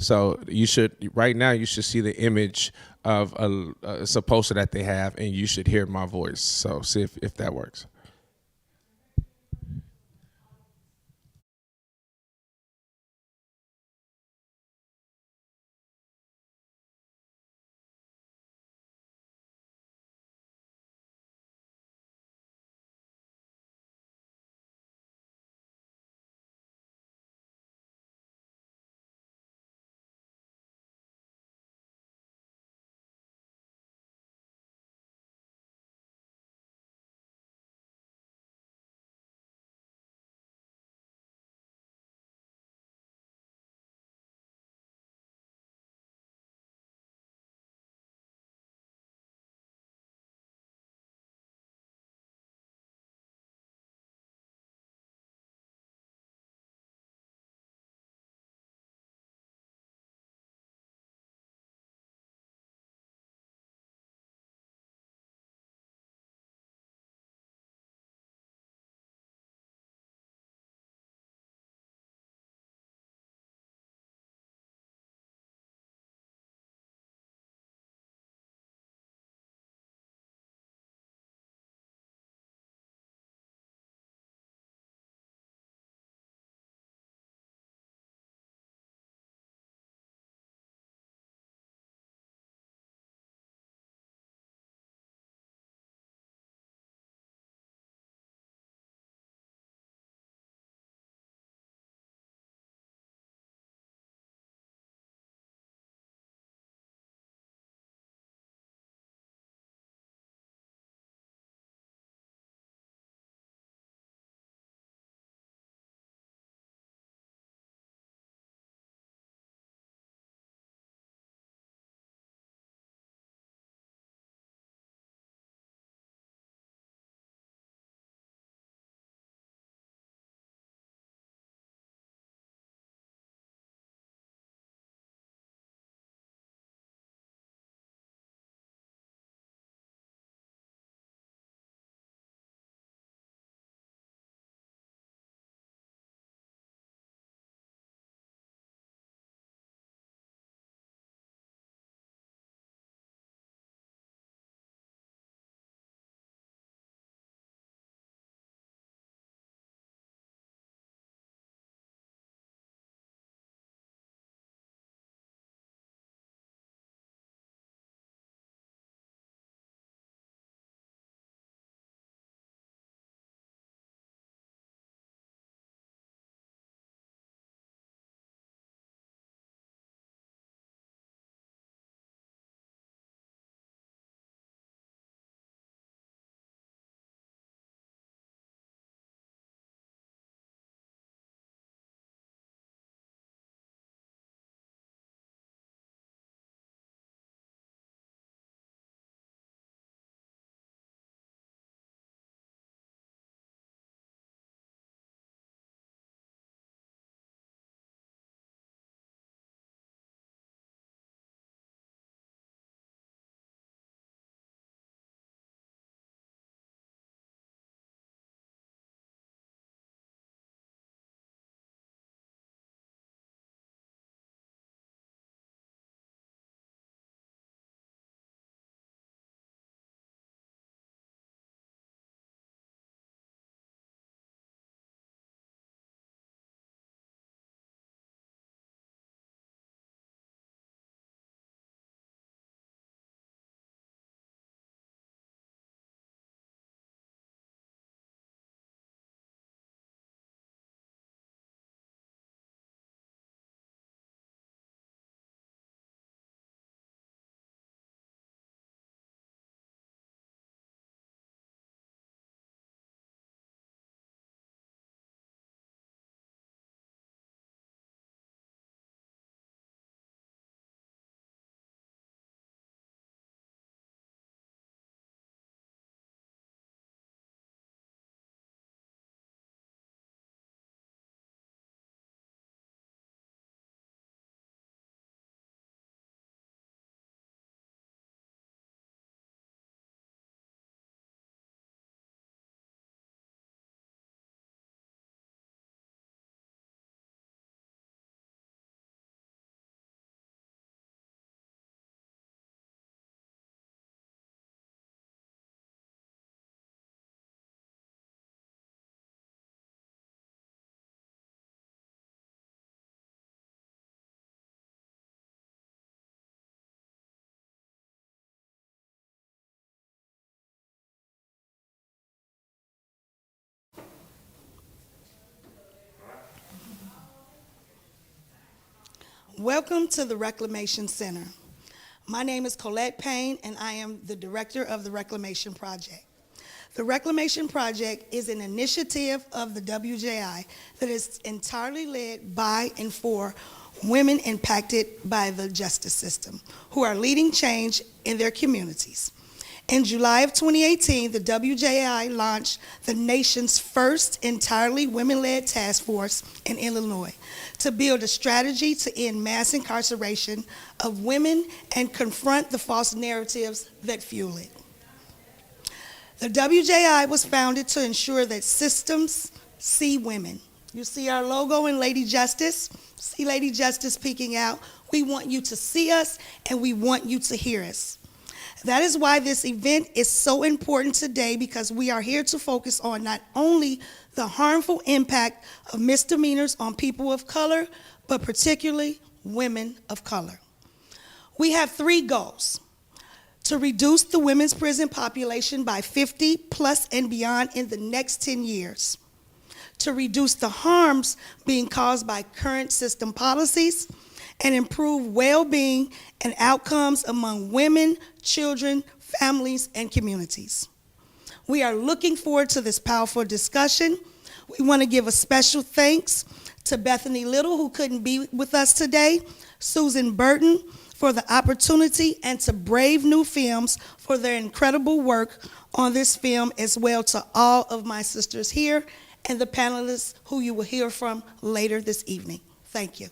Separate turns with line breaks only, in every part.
So you should right now you should see the image of it's a poster that they have, and you should hear my voice. So see if that works.
Welcome to the Reclamation Center. My name is Colette Payne, and I am the director of the Reclamation Project. The Reclamation Project is an initiative of the WJI that is entirely led by and for women impacted by the justice system who are leading change in their communities. In July of 2018, the WJI launched the nation's first entirely women-led task force in Illinois to build a strategy to end mass incarceration of women and confront the false narratives that fuel it. The WJI was founded to ensure that systems see women. You see our logo in Lady Justice? See Lady Justice peeking out? We want you to see us, and we want you to hear us. That is why this event is so important today, because we are here to focus on not only the harmful impact of misdemeanors on people of color, but particularly women of color. We have 3 goals: to reduce the women's prison population by 50 plus and beyond in the next 10 years, to reduce the harms being caused by current system policies, and improve well-being and outcomes among women, children, families, and communities. We are looking forward to this powerful discussion. We want to give a special thanks to Bethany Little, who couldn't be with us today, Susan Burton for the opportunity, and to Brave New Films for their incredible work on this film, as well to all of my sisters here and the panelists who you will hear from later this evening. Thank you.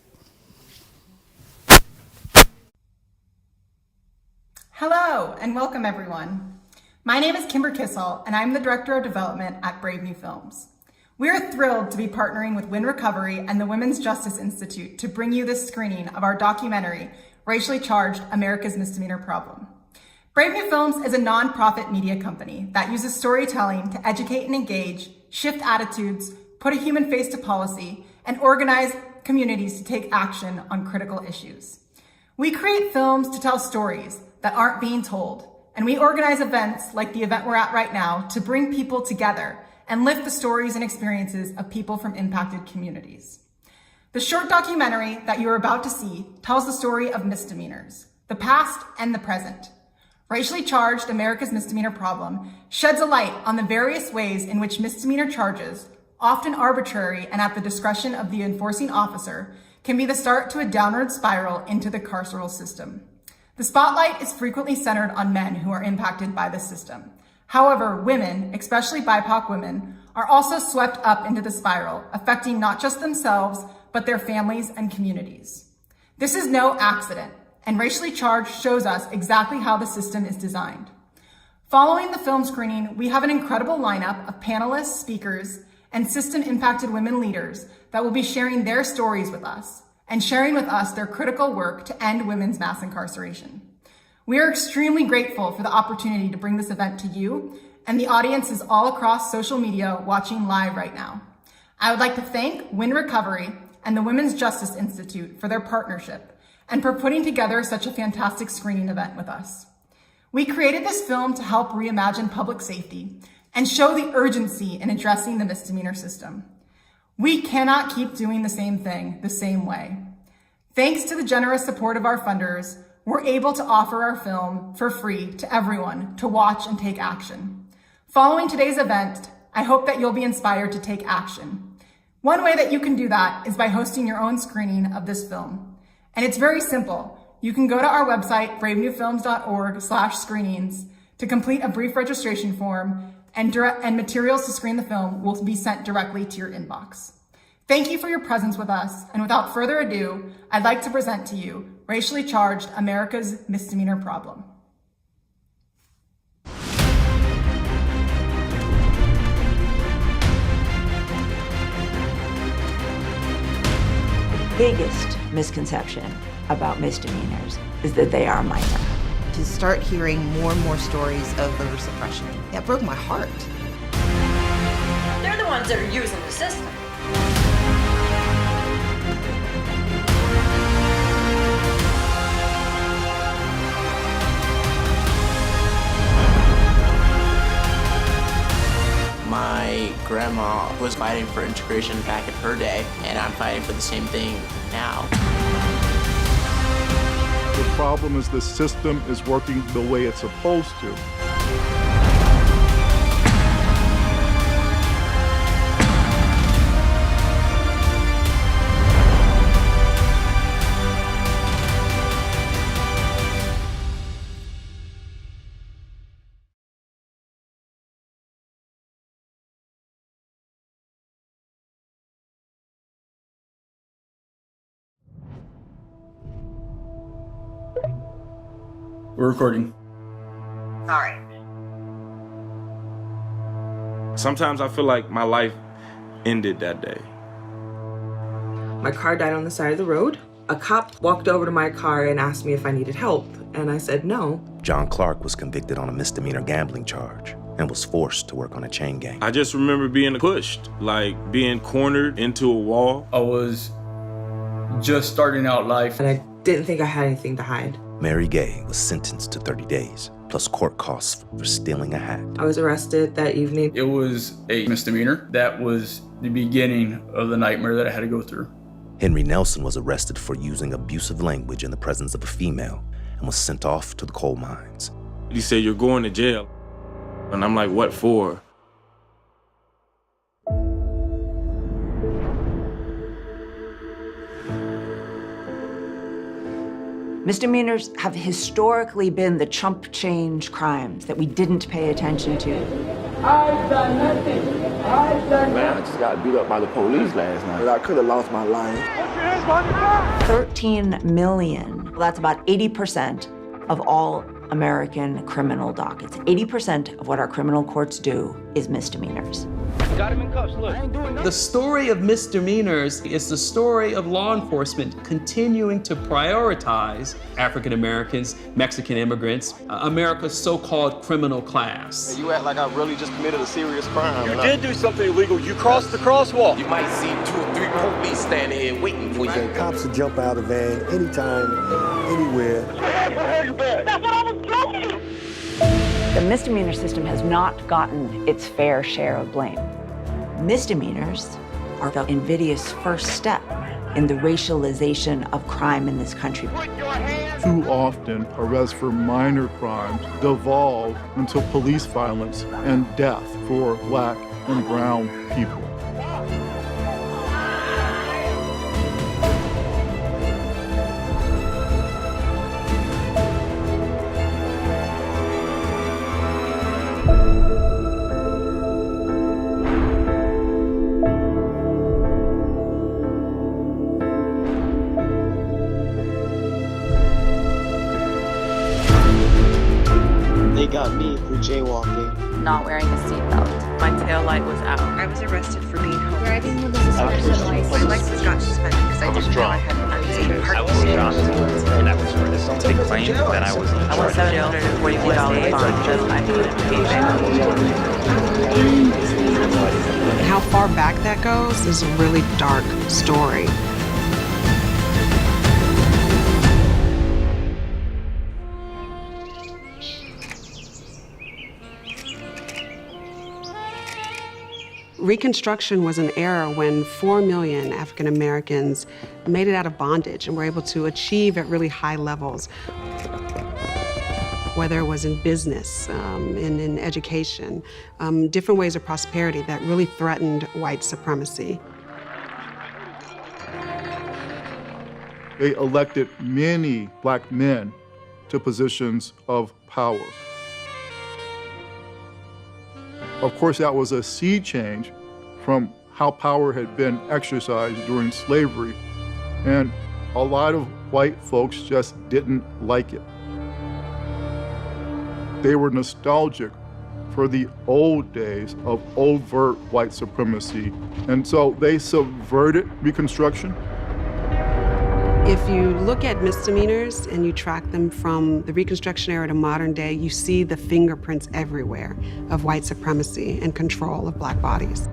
Hello, and welcome everyone. My name is Kimber Kissel, and I'm the Director of Development at Brave New Films. We are thrilled to be partnering with Win Recovery and the Women's Justice Institute to bring you this screening of our documentary, Racially Charged: America's Misdemeanor Problem. Brave New Films is a nonprofit media company that uses storytelling to educate and engage, shift attitudes, put a human face to policy, and organize communities to take action on critical issues. We create films to tell stories that aren't being told, and we organize events like the event we're at right now to bring people together and lift the stories and experiences of people from impacted communities. The short documentary that you are about to see tells the story of misdemeanors, the past and the present. Racially Charged: America's Misdemeanor Problem sheds a light on the various ways in which misdemeanor charges, often arbitrary and at the discretion of the enforcing officer, can be the start to a downward spiral into the carceral system. The spotlight is frequently centered on men who are impacted by the system. However, women, especially BIPOC women, are also swept up into the spiral, affecting not just themselves, but their families and communities. This is no accident, and Racially Charged shows us exactly how the system is designed. Following the film screening, we have an incredible lineup of panelists, speakers, and system-impacted women leaders that will be sharing their stories with us and sharing with us their critical work to end women's mass incarceration. We are extremely grateful for the opportunity to bring this event to you and the audiences all across social media watching live right now. I would like to thank Win Recovery and the Women's Justice Institute for their partnership and for putting together such a fantastic screening event with us. We created this film to help reimagine public safety and show the urgency in addressing the misdemeanor system. We cannot keep doing the same thing the same way. Thanks to the generous support of our funders, we're able to offer our film for free to everyone to watch and take action. Following today's event, I hope that you'll be inspired to take action. One way that you can do that is by hosting your own screening of this film. And it's very simple. You can go to our website, bravenewfilms.org/screenings, to complete a brief registration form, and materials to screen the film will be sent directly to your inbox. Thank you for your presence with us, and without further ado, I'd like to present to you Racially Charged: America's Misdemeanor Problem.
The biggest misconception about misdemeanors is that they are minor.
To start hearing more and more stories of voter suppression, that broke my heart.
They're the ones that are using the system.
My grandma was fighting for integration back in her day, and I'm fighting for the same thing now.
The problem is the system is working the way it's supposed to.
We're recording.
All right.
Sometimes I feel like my life ended that day.
My car died on the side of the road. A cop walked over to my car and asked me if I needed help, and I said no.
John Clark was convicted on a misdemeanor gambling charge and was forced to work on a chain gang.
I just remember being pushed, like being cornered into a wall.
I was just starting out life.
And I didn't think I had anything to hide.
Mary Gay was sentenced to 30 days, plus court costs for stealing a hat.
I was arrested that evening.
It was a misdemeanor. That was the beginning of the nightmare that I had to go through.
Henry Nelson was arrested for using abusive language in the presence of a female and was sent off to the coal mines.
He said, "You're going to jail." And I'm like, "What for?"
Misdemeanors have historically been the chump change crimes that we didn't pay attention to.
I've done nothing. I've done
Man, I just got beat up by the police last night. I could have lost my life.
13 million. Well, that's about 80% of all American criminal dockets. 80% of what our criminal courts do is misdemeanors.
Got him in cuffs, look. I ain't doing nothing.
The story of misdemeanors is the story of law enforcement continuing to prioritize African Americans, Mexican immigrants, America's so-called criminal class.
You act like I really just committed a serious crime.
You did do something illegal. You crossed the crosswalk.
You might see 2 or 3 police standing here waiting for you.
Cops will jump out of the van anytime, anywhere.
That's what I was doing.
The misdemeanor system has not gotten its fair share of blame. Misdemeanors are the invidious first step in the racialization of crime in this country.
Too often, arrests for minor crimes devolve into police violence and death for Black and brown people.
They got me for jaywalking.
Not wearing a seatbelt. My tail light was out.
I was arrested for being home. Driving with a suspended license. My license got suspended because I didn't know I had an unsafe parking.
I was shocked, and that was for this big claim that I was in charge.
I was $744 fine because I didn't pay back.
How far back that goes is a really dark story. Reconstruction was an era when 4 million African Americans made it out of bondage and were able to achieve at really high levels, whether it was in business, in education, different ways of prosperity that really threatened white supremacy.
They elected many Black men to positions of power. Of course, that was a sea change from how power had been exercised during slavery, and a lot of white folks just didn't like it. They were nostalgic for the old days of overt white supremacy, and so they subverted Reconstruction.
If you look at misdemeanors and you track them from the Reconstruction era to modern day, you see the fingerprints everywhere of white supremacy and control of Black bodies.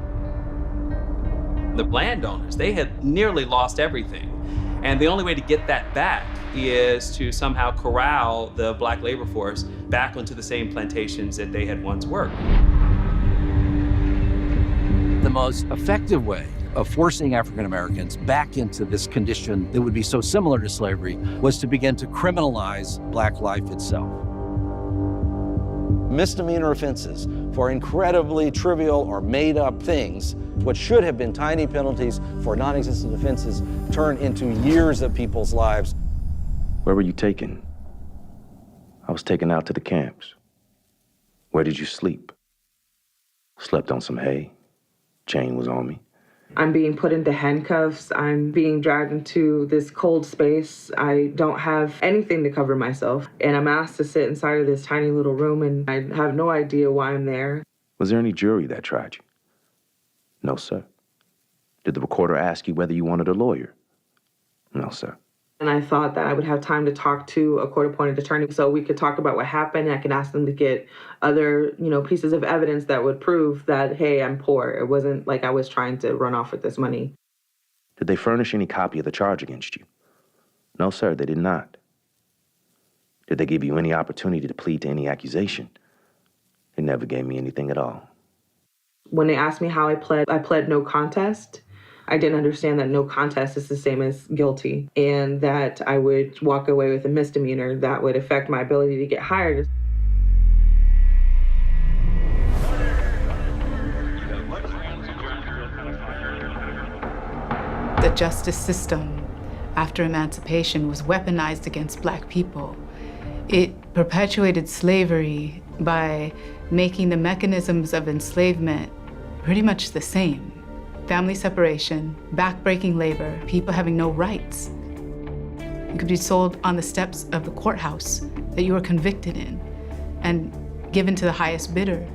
The landowners, they had nearly lost everything. And the only way to get that back is to somehow corral the Black labor force back onto the same plantations that they had once worked.
The most effective way of forcing African Americans back into this condition that would be so similar to slavery was to begin to criminalize black life itself.
Misdemeanor offenses for incredibly trivial or made-up things, what should have been tiny penalties for non-existent offenses, turn into years of people's lives.
Where were you taken? I was taken out to the camps. Where did you sleep? Slept on some hay. Chain was on me.
I'm being put into handcuffs. I'm being dragged into this cold space. I don't have anything to cover myself. And I'm asked to sit inside of this tiny little room, and I have no idea why I'm there.
Was there any jury that tried you? No, sir. Did the recorder ask you whether you wanted a lawyer? No, sir.
And I thought that I would have time to talk to a court-appointed attorney so we could talk about what happened. I could ask them to get other, pieces of evidence that would prove that, hey, I'm poor. It wasn't like I was trying to run off with this money.
Did they furnish any copy of the charge against you? No, sir, they did not. Did they give you any opportunity to plead to any accusation? They never gave me anything at all.
When they asked me how I pled no contest. I didn't understand that no contest is the same as guilty, and that I would walk away with a misdemeanor that would affect my ability to get hired.
The justice system after emancipation was weaponized against Black people. It perpetuated slavery by making the mechanisms of enslavement pretty much the same. Family separation, backbreaking labor, people having no rights. You could be sold on the steps of the courthouse that you were convicted in and given to the highest bidder.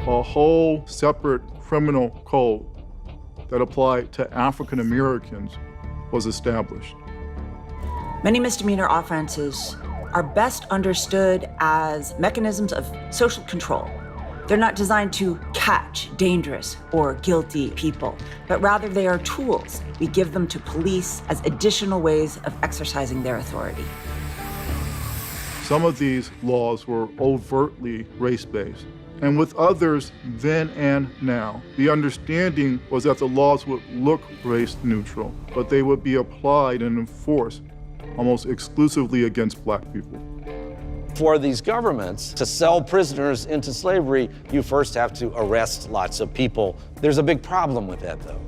A whole separate criminal code that applied to African Americans was established.
Many misdemeanor offenses are best understood as mechanisms of social control. They're not designed to catch dangerous or guilty people, but rather they are tools. We give them to police as additional ways of exercising their authority.
Some of these laws were overtly race-based, and with others then and now, the understanding was that the laws would look race-neutral, but they would be applied and enforced almost exclusively against Black people.
For these governments to sell prisoners into slavery, you first have to arrest lots of people. There's a big problem with that, though.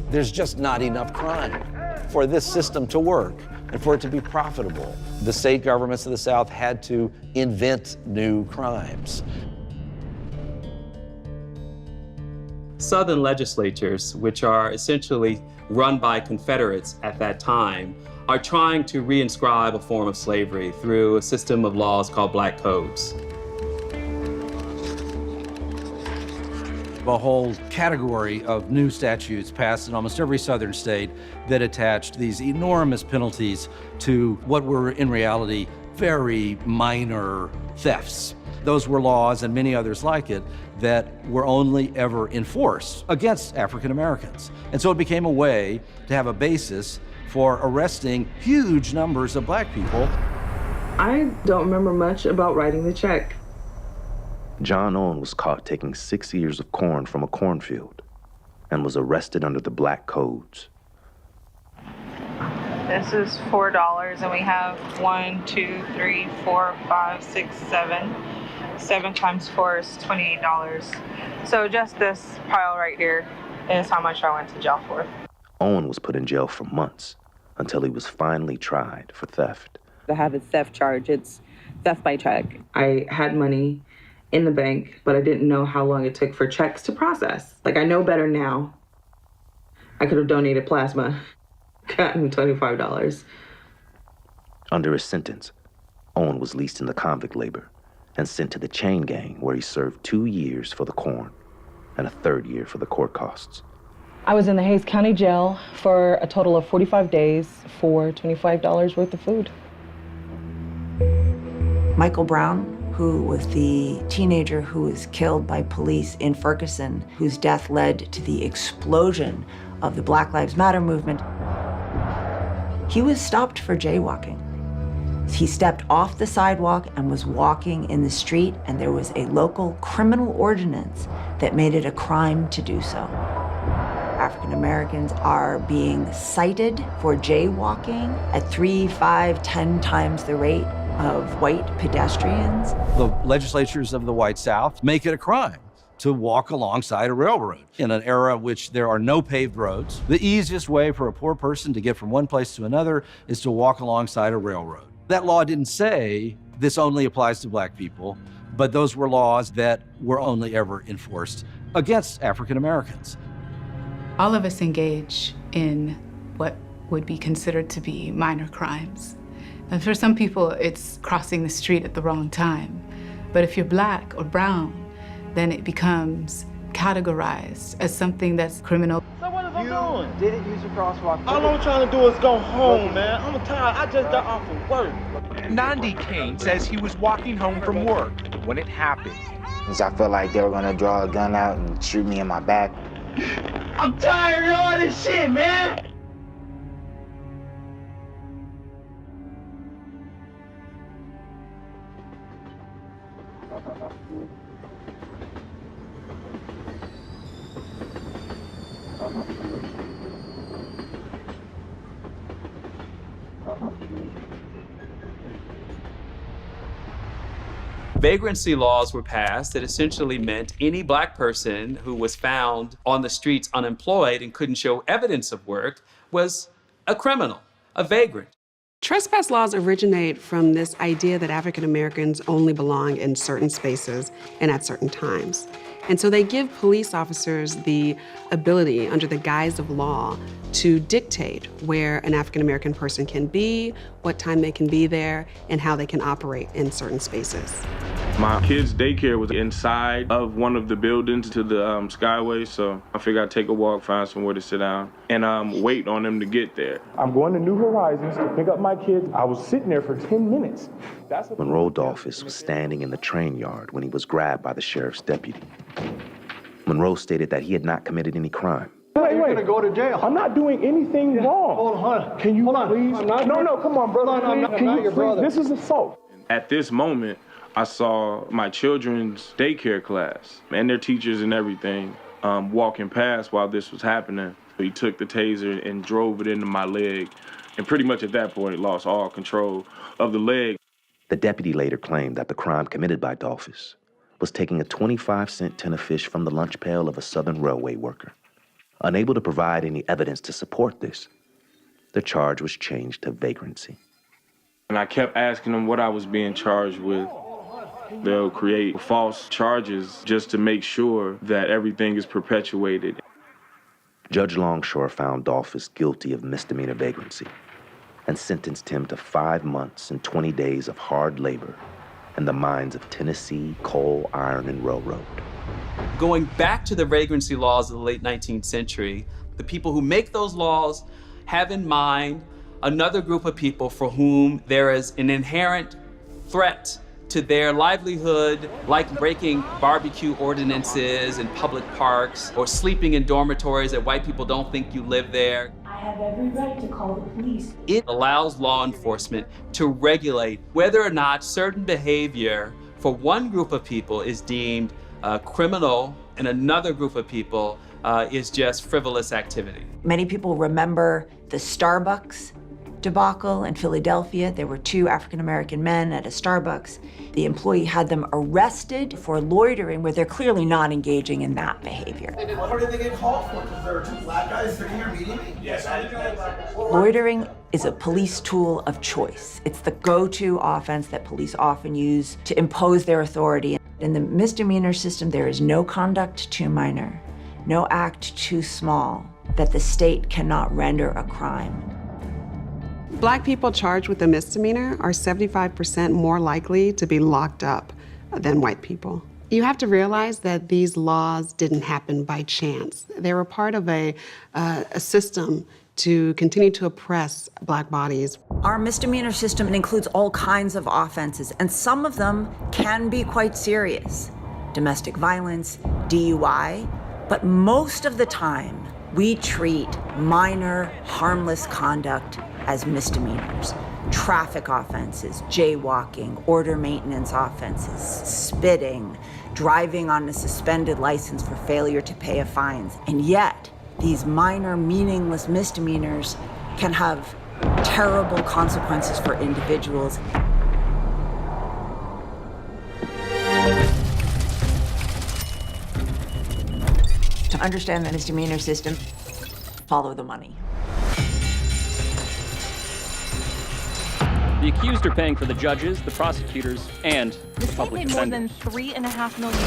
There's just not enough crime for this system to work and for it to be profitable. The state governments of the South had to invent new crimes.
Southern legislatures, which are essentially run by Confederates at that time, are trying to reinscribe a form of slavery through a system of laws called Black Codes.
A whole category of new statutes passed in almost every southern state that attached these enormous penalties to what were in reality very minor thefts. Those were laws, and many others like it, that were only ever enforced against African Americans. And so it became a way to have a basis for arresting huge numbers of Black people.
I don't remember much about writing the check.
John Owen was caught taking 6 ears of corn from a cornfield and was arrested under the Black Codes.
This is $4, and we have 1, 2, 3, 4, 5, 6, 7. 7 times 4 is $28. So just this pile right here is how much I went to jail for.
Owen was put in jail for months until he was finally tried for theft.
I have a theft charge. It's theft by check. I had money in the bank, but I didn't know how long it took for checks to process. Like, I know better now. I could have donated plasma, gotten $25.
Under his sentence, Owen was leased into convict labor and sent to the chain gang, where he served 2 years for the corn and a 3rd year for the court costs.
I was in the Hays County Jail for a total of 45 days for $25 worth of food.
Michael Brown, who was the teenager who was killed by police in Ferguson, whose death led to the explosion of the Black Lives Matter movement, he was stopped for jaywalking. He stepped off the sidewalk and was walking in the street, and there was a local criminal ordinance that made it a crime to do so. African Americans are being cited for jaywalking at 3, 5, 10 times the rate of white pedestrians.
The legislatures of the white South make it a crime to walk alongside a railroad. In an era in which there are no paved roads, the easiest way for a poor person to get from one place to another is to walk alongside a railroad. That law didn't say this only applies to black people, but those were laws that were only ever enforced against African Americans.
All of us engage in what would be considered to be minor crimes. And for some people, it's crossing the street at the wrong time. But if you're black or brown, then it becomes categorized as something that's criminal.
So what is I doing?
Didn't use a crosswalk.
All I'm trying to do is go home, man. I'm tired. I just got off of work.
Nandi Kane says he was walking home from work when it happened.
I felt like they were gonna draw a gun out and shoot me in my back.
I'm tired of all this shit, man.
Vagrancy laws were passed that essentially meant any black person who was found on the streets unemployed and couldn't show evidence of work was a criminal, a vagrant.
Trespass laws originate from this idea that African Americans only belong in certain spaces and at certain times. And so they give police officers the ability, under the guise of law, to dictate where an African American person can be, what time they can be there, and how they can operate in certain spaces.
My kids' daycare was inside of one of the buildings to the Skyway, so I figured I'd take a walk, find somewhere to sit down, and wait on them to get there.
I'm going to New Horizons to pick up my kids. I was sitting there for 10 minutes.
Monroe Dolphus was standing in the train yard when he was grabbed by the sheriff's deputy. Monroe stated that he had not committed any crime.
Wait. You're gonna go to jail. I'm not doing anything wrong. Hold on. Can you please? No, come on, brother. I'm not your brother. This is assault.
At this moment, I saw my children's daycare class and their teachers and everything walking past while this was happening. He took the taser and drove it into my leg, and pretty much at that point lost all control of the leg.
The deputy later claimed that the crime committed by Dolphus was taking a 25-cent tin of fish from the lunch pail of a Southern Railway worker. Unable to provide any evidence to support this, the charge was changed to vagrancy.
And I kept asking them what I was being charged with. They'll create false charges just to make sure that everything is perpetuated.
Judge Longshore found Dolphus guilty of misdemeanor vagrancy and sentenced him to 5 months and 20 days of hard labor in the mines of Tennessee, coal, iron, and railroad.
Going back to the vagrancy laws of the late 19th century, the people who make those laws have in mind another group of people for whom there is an inherent threat to their livelihood, like breaking barbecue ordinances in public parks or sleeping in dormitories that white people don't think you live there.
I have every right to call the police.
It allows law enforcement to regulate whether or not certain behavior for one group of people is deemed criminal and another group of people is just frivolous activity.
Many people remember the Starbucks debacle in Philadelphia. There were 2 African-American men at a Starbucks. The employee had them arrested for loitering where they're clearly not engaging in that behavior.
What did they get called for? Because there were 2 black guys sitting here meeting me? Yes, I did.
Loitering is a police tool of choice. It's the go-to offense that police often use to impose their authority. In the misdemeanor system, there is no conduct too minor, no act too small that the state cannot render a crime.
Black people charged with a misdemeanor are 75% more likely to be locked up than white people. You have to realize that these laws didn't happen by chance. They were part of a system to continue to oppress black bodies.
Our misdemeanor system includes all kinds of offenses, and some of them can be quite serious. Domestic violence, DUI, but most of the time, we treat minor, harmless conduct as misdemeanors. Traffic offenses, jaywalking, order maintenance offenses, spitting, driving on a suspended license for failure to pay a fine. And yet, These minor, meaningless misdemeanors can have terrible consequences for individuals. To understand the misdemeanor system, follow the money.
The accused are paying for the judges, the prosecutors, and the public
They made
defender.
more than $3.5 million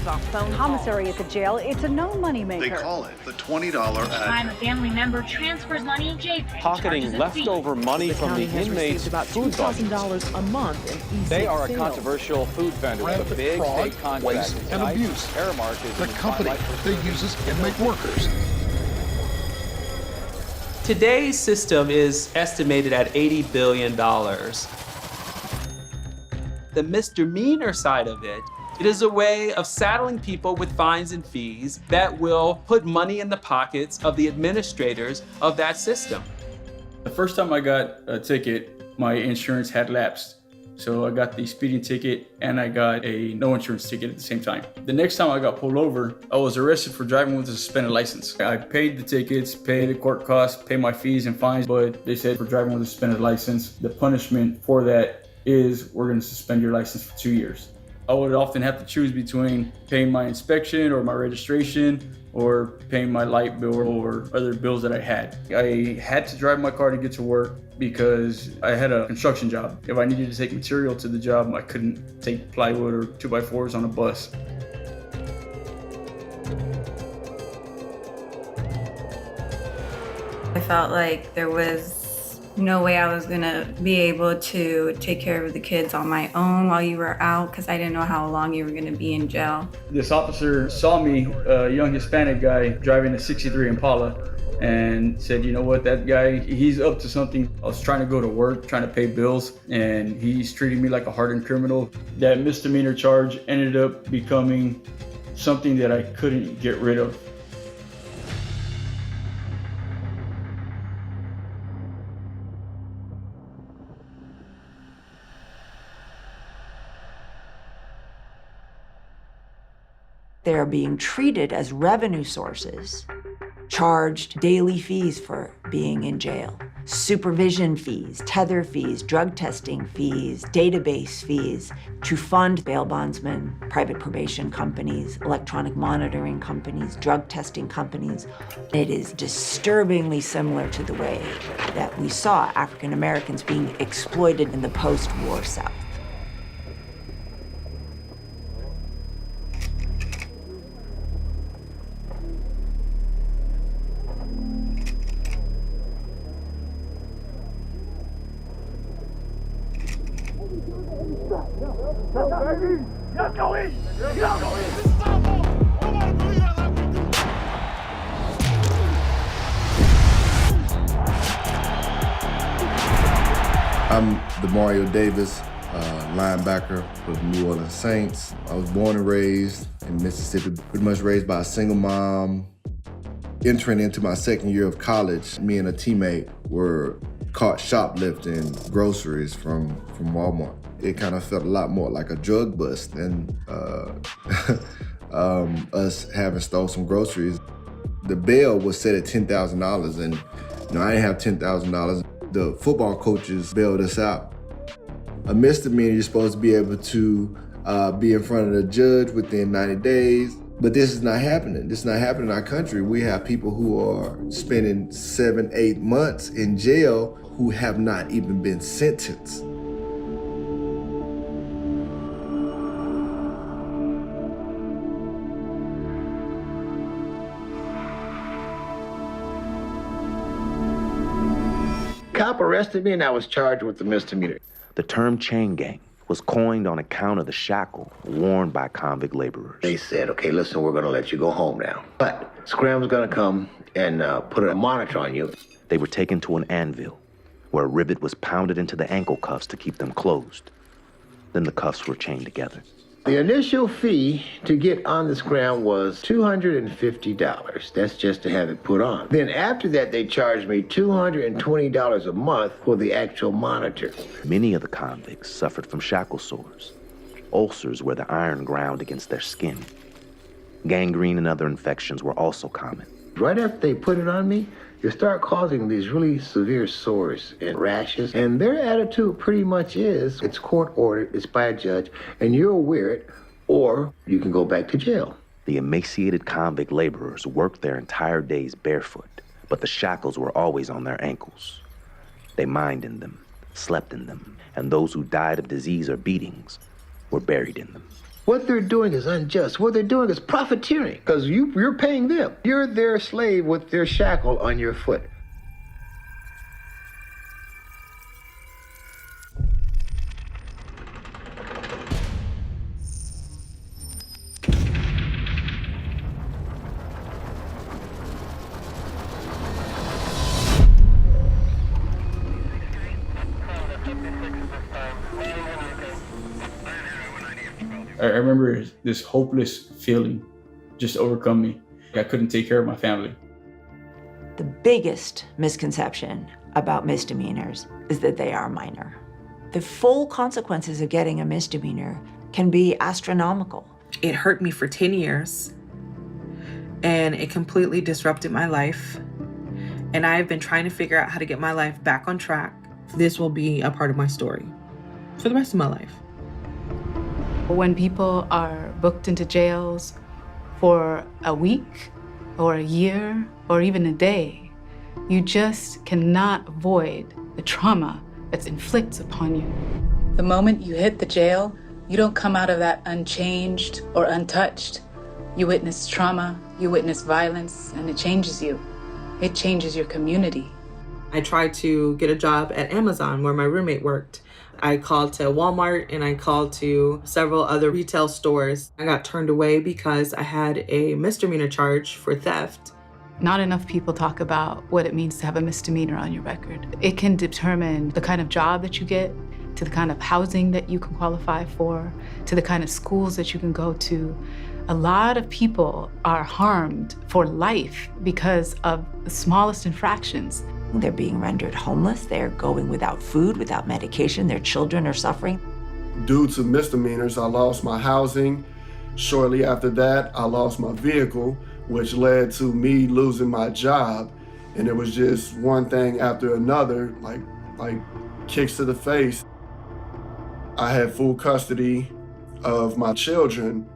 off phone commissary at the jail. It's a known moneymaker.
They call it the $20 ad.
Time a family member transfers money in JPEG.
Pocketing leftover money from the inmates'
about
food budget.
$2,000 a month in easy
They are a
sales.
controversial food vendor with a big
fraud,
state contract.
waste, and
Tonight,
abuse.
Aramark is
The
in
company
spotlight for
that uses inmate workers.
Today's system is estimated at $80 billion. The misdemeanor side of it is a way of saddling people with fines and fees that will put money in the pockets of the administrators of that system.
The first time I got a ticket, my insurance had lapsed. So I got the speeding ticket and I got a no insurance ticket at the same time. The next time I got pulled over, I was arrested for driving with a suspended license. I paid the tickets, paid the court costs, paid my fees and fines, but they said for driving with a suspended license, the punishment for that is we're going to suspend your license for 2 years. I would often have to choose between paying my inspection or my registration or paying my light bill or other bills that I had. I had to drive my car to get to work because I had a construction job. If I needed to take material to the job, I couldn't take plywood or 2x4s on a bus.
I felt like there was no way I was gonna be able to take care of the kids on my own while you were out because I didn't know how long you were gonna be in jail.
This officer saw me, a young Hispanic guy, driving a 63 Impala and said, you know what, that guy, he's up to something. I was trying to go to work, trying to pay bills, and he's treating me like a hardened criminal. That misdemeanor charge ended up becoming something that I couldn't get rid of.
They're being treated as revenue sources, charged daily fees for being in jail, supervision fees, tether fees, drug testing fees, database fees to fund bail bondsmen, private probation companies, electronic monitoring companies, drug testing companies. It is disturbingly similar to the way that we saw African Americans being exploited in the post-war South.
I'm DeMario Davis, linebacker for the New Orleans Saints. I was born and raised in Mississippi, pretty much raised by a single mom. Entering into my second year of college, me and a teammate were caught shoplifting groceries from Walmart. It kind of felt a lot more like a drug bust than us having stole some groceries. The bail was set at $10,000 and I didn't have $10,000. The football coaches bailed us out. A misdemeanor, you're supposed to be able to be in front of the judge within 90 days, but this is not happening. This is not happening in our country. We have people who are spending 7, 8 months in jail who have not even been sentenced.
Cop arrested me and I was charged with the misdemeanor.
The term chain gang was coined on account of the shackle worn by convict laborers.
They said, okay, listen, we're gonna let you go home now. But Scram's gonna come and put a monitor on you.
They were taken to an anvil, where a rivet was pounded into the ankle cuffs to keep them closed. Then the cuffs were chained together.
The initial fee to get on the Scram was $250. That's just to have it put on. Then after that, they charged me $220 a month for the actual monitor.
Many of the convicts suffered from shackle sores, ulcers where the iron ground against their skin. Gangrene and other infections were also common.
Right after they put it on me, you start causing these really severe sores and rashes. And their attitude pretty much is, it's court ordered, it's by a judge, and you'll wear it, or you can go back to jail.
The emaciated convict laborers worked their entire days barefoot, but the shackles were always on their ankles. They mined in them, slept in them, and those who died of disease or beatings were buried in them.
What they're doing is unjust. What they're doing is profiteering, because you're paying them. You're their slave with their shackle on your foot.
I remember this hopeless feeling just overcome me. I couldn't take care of my family.
The biggest misconception about misdemeanors is that they are minor. The full consequences of getting a misdemeanor can be astronomical.
It hurt me for 10 years, and it completely disrupted my life. And I've been trying to figure out how to get my life back on track. This will be a part of my story for the rest of my life.
When people are booked into jails for a week or a year or even a day, you just cannot avoid the trauma that inflicts upon you. The moment you hit the jail, you don't come out of that unchanged or untouched. You witness trauma, you witness violence, and it changes you. It changes your community.
I tried to get a job at Amazon where my roommate worked. I called to Walmart and I called to several other retail stores. I got turned away because I had a misdemeanor charge for theft.
Not enough people talk about what it means to have a misdemeanor on your record. It can determine the kind of job that you get, to the kind of housing that you can qualify for, to the kind of schools that you can go to. A lot of people are harmed for life because of the smallest infractions.
They're being rendered homeless. They're going without food, without medication. Their children are suffering.
Due to misdemeanors, I lost my housing. Shortly after that, I lost my vehicle, which led to me losing my job. And it was just one thing after another, like kicks to the face. I had full custody of my children.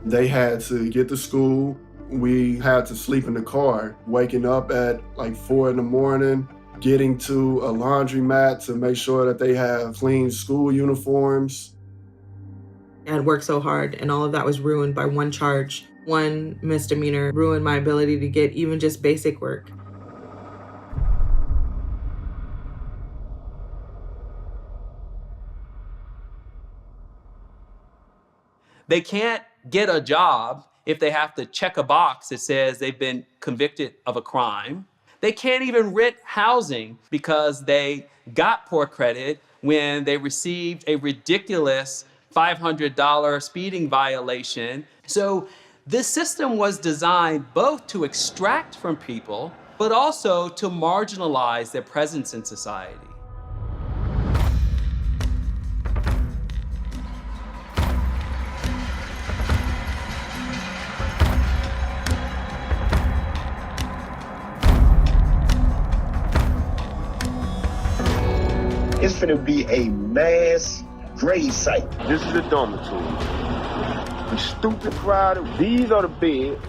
They had to get to school. We had to sleep in the car, waking up at like 4 in the morning, getting to a laundromat to make sure that they have clean school uniforms.
I had worked so hard and all of that was ruined by one charge. One misdemeanor ruined my ability to get even just basic work.
They can't get a job if they have to check a box that says they've been convicted of a crime. They can't even rent housing because they got poor credit when they received a ridiculous $500 speeding violation. So this system was designed both to extract from people, but also to marginalize their presence in society.
It's gonna be a mass grave site.
This is a dormitory. We stupid crowded. These are the beds.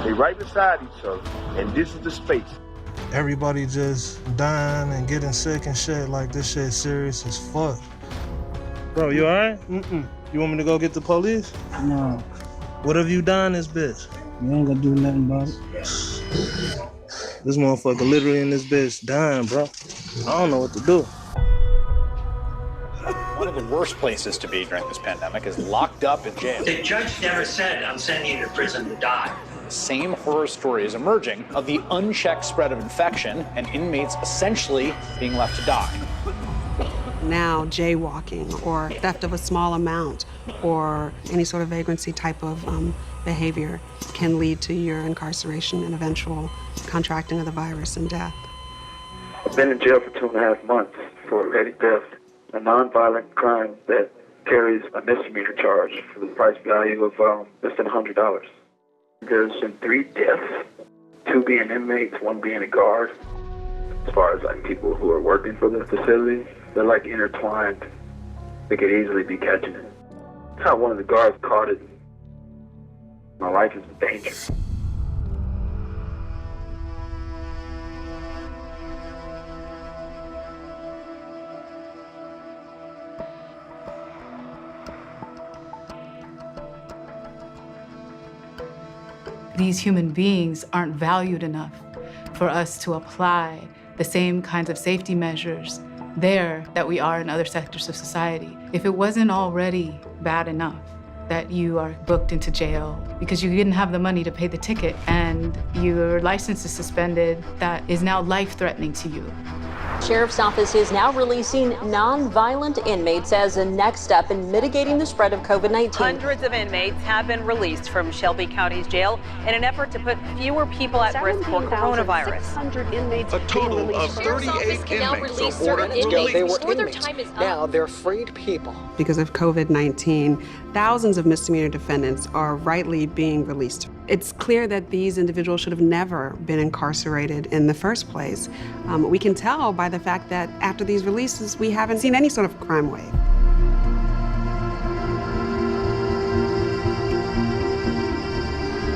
They right beside each other. And this is the space.
Everybody just dying and getting sick and shit. Like, this shit serious as fuck. Bro, you alright? You want me to go get the police?
No.
What have you done this bitch?
You ain't gonna do nothing about it.
This motherfucker literally in this bitch dying, bro. I don't know what to do.
One of the worst places to be during this pandemic is locked up in jail.
The judge never said, I'm sending you to prison to die.
The same horror story is emerging of the unchecked spread of infection and inmates essentially being left to die.
Now, jaywalking or theft of a small amount or any sort of vagrancy type of behavior can lead to your incarceration and eventual contracting of the virus and death.
I've been in jail for 2.5 months for petty theft, a nonviolent crime that carries a misdemeanor charge for the price value of less than $100. There's been 3 deaths, 2 2 being inmates, 1 being a guard. As far as like people who are working for the facility, they're like intertwined. They could easily be catching it. That's how one of the guards caught it. My life is in danger.
These human beings aren't valued enough for us to apply the same kinds of safety measures there that we are in other sectors of society. If it wasn't already bad enough that you are booked into jail because you didn't have the money to pay the ticket and your license is suspended, that is now life-threatening to you.
Sheriff's Office is now releasing non-violent inmates as a next step in mitigating the spread of COVID-19.
Hundreds of inmates have been released from Shelby County's jail in an effort to put fewer people at risk for coronavirus.
600 inmates. A total of 38 inmates are ordered
They were
Before their
inmates.
time is up.
Now they're freed people.
Because of COVID-19, thousands of misdemeanor defendants are rightly being released. It's clear that these individuals should have never been incarcerated in the first place. We can tell by the fact that after these releases, we haven't seen any sort of crime wave.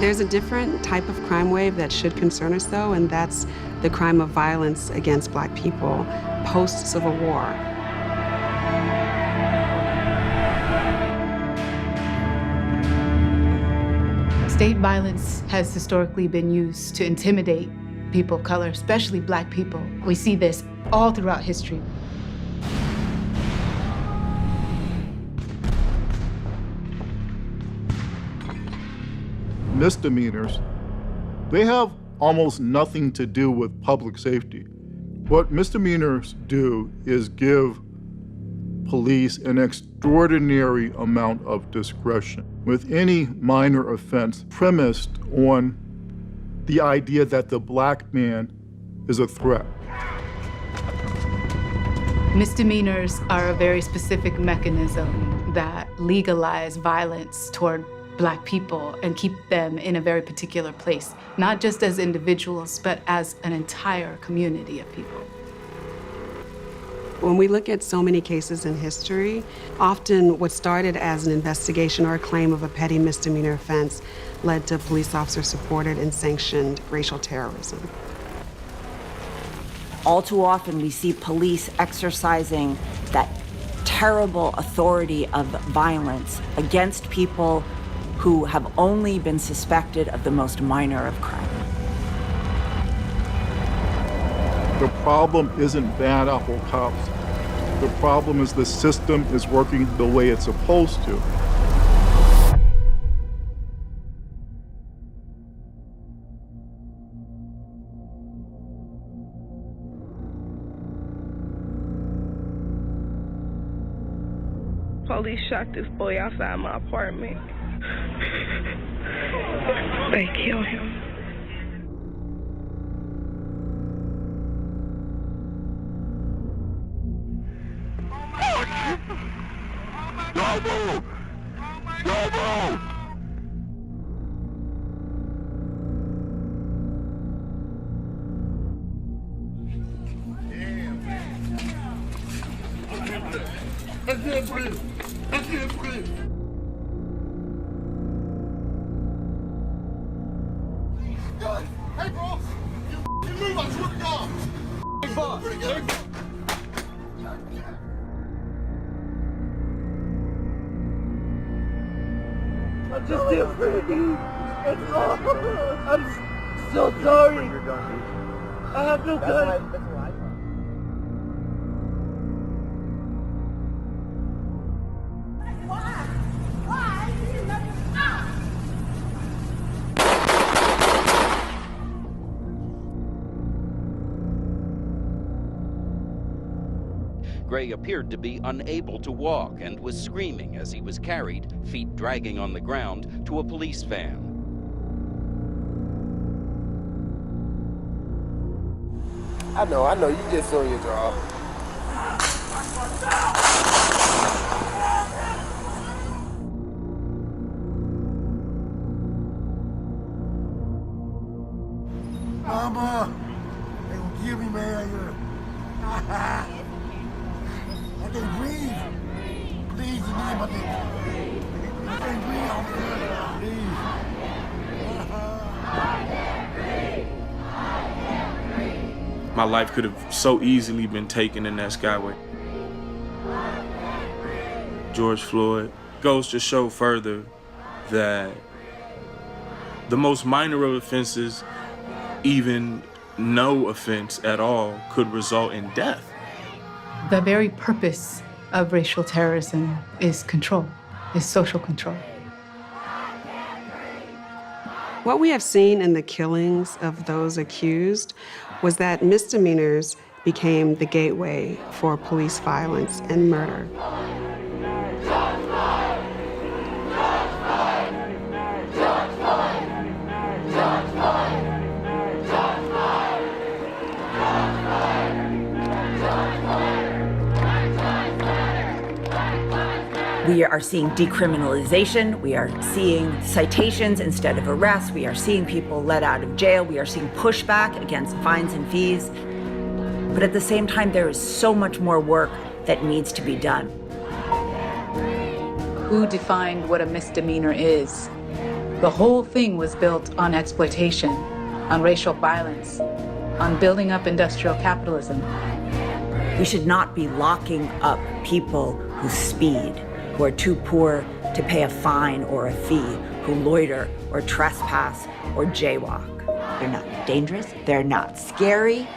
There's a different type of crime wave that should concern us, though, and that's the crime of violence against Black people post-Civil War.
State violence has historically been used to intimidate people of color, especially Black people. We see this all throughout history.
Misdemeanors, they have almost nothing to do with public safety. What misdemeanors do is give police an extraordinary amount of discretion with any minor offense premised on the idea that the Black man is a threat.
Misdemeanors are a very specific mechanism that legalize violence toward Black people and keep them in a very particular place, not just as individuals, but as an entire community of people.
When we look at so many cases in history, often what started as an investigation or a claim of a petty misdemeanor offense led to police officer-supported and sanctioned racial terrorism.
All too often, we see police exercising that terrible authority of violence against people who have only been suspected of the most minor of crimes.
The problem isn't bad apple cops. The problem is the system is working the way it's supposed to.
Police shot this boy outside my apartment. They killed him.
Don't move! Don't move! I can't breathe. I can't breathe. Hey, bro! You move, I swear to God! Hey, boss!
I just can't breathe. It's awful. I'm so sorry. I have no gun.
Gray appeared to be unable to walk and was screaming as he was carried, feet dragging on the ground, to a police van.
I know, you just doing your job.
Mama, they gonna kill me, man. I can't breathe. Please, give me my dick. I can't breathe, officer. Please.
My life could have so easily been taken in that skyway. George Floyd goes to show further that the most minor of offenses, even no offense at all, could result in death.
The very purpose of racial terrorism is control, is social control.
What we have seen in the killings of those accused was that misdemeanors became the gateway for police violence and murder.
We are seeing decriminalization. We are seeing citations instead of arrests. We are seeing people let out of jail. We are seeing pushback against fines and fees. But at the same time, there is so much more work that needs to be done.
Who defined what a misdemeanor is? The whole thing was built on exploitation, on racial violence, on building up industrial capitalism.
We should not be locking up people who speed, who are too poor to pay a fine or a fee, who loiter or trespass or jaywalk. They're not dangerous, they're not scary.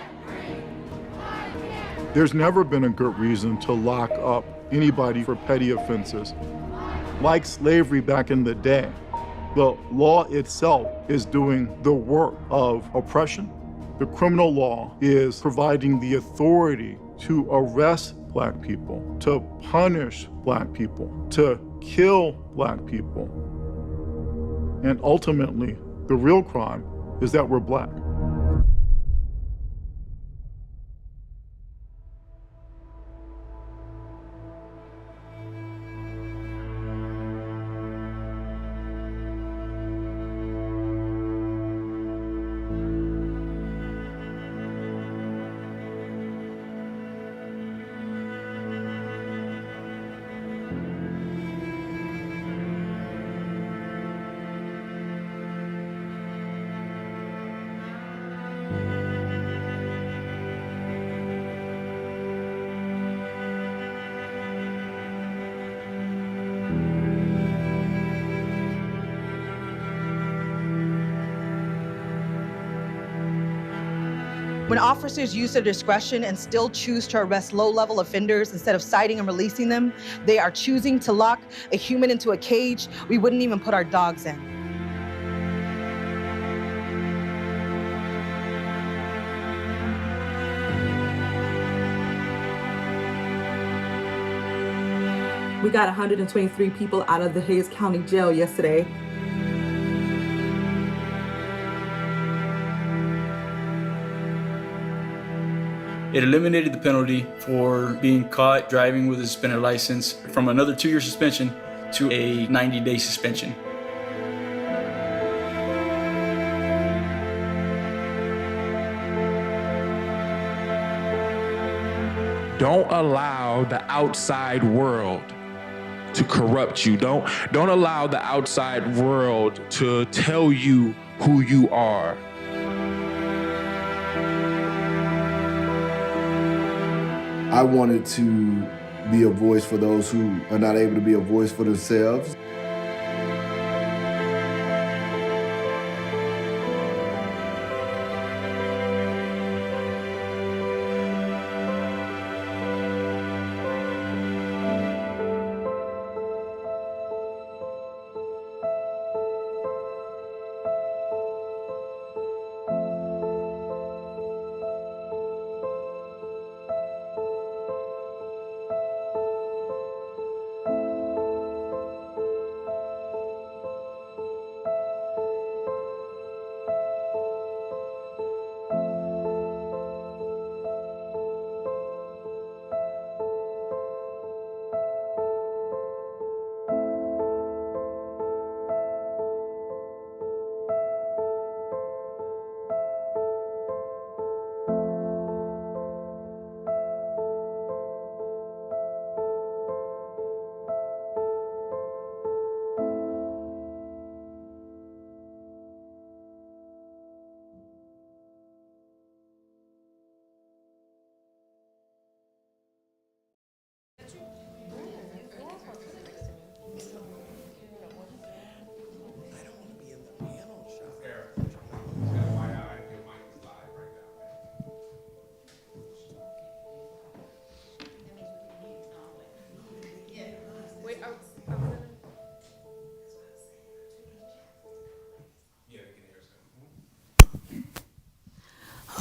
There's never been a good reason to lock up anybody for petty offenses. Like slavery back in the day, the law itself is doing the work of oppression. The criminal law is providing the authority to arrest Black people, to punish Black people, to kill Black people. And ultimately, the real crime is that we're Black.
When officers use their discretion and still choose to arrest low-level offenders instead of citing and releasing them, they are choosing to lock a human into a cage we wouldn't even put our dogs in.
We got 123 people out of the Hayes County Jail yesterday.
It eliminated the penalty for being caught driving with a suspended license from another 2-year suspension to a 90-day suspension.
Don't allow the outside world to corrupt you. Don't allow the outside world to tell you who you are.
I wanted to be a voice for those who are not able to be a voice for themselves.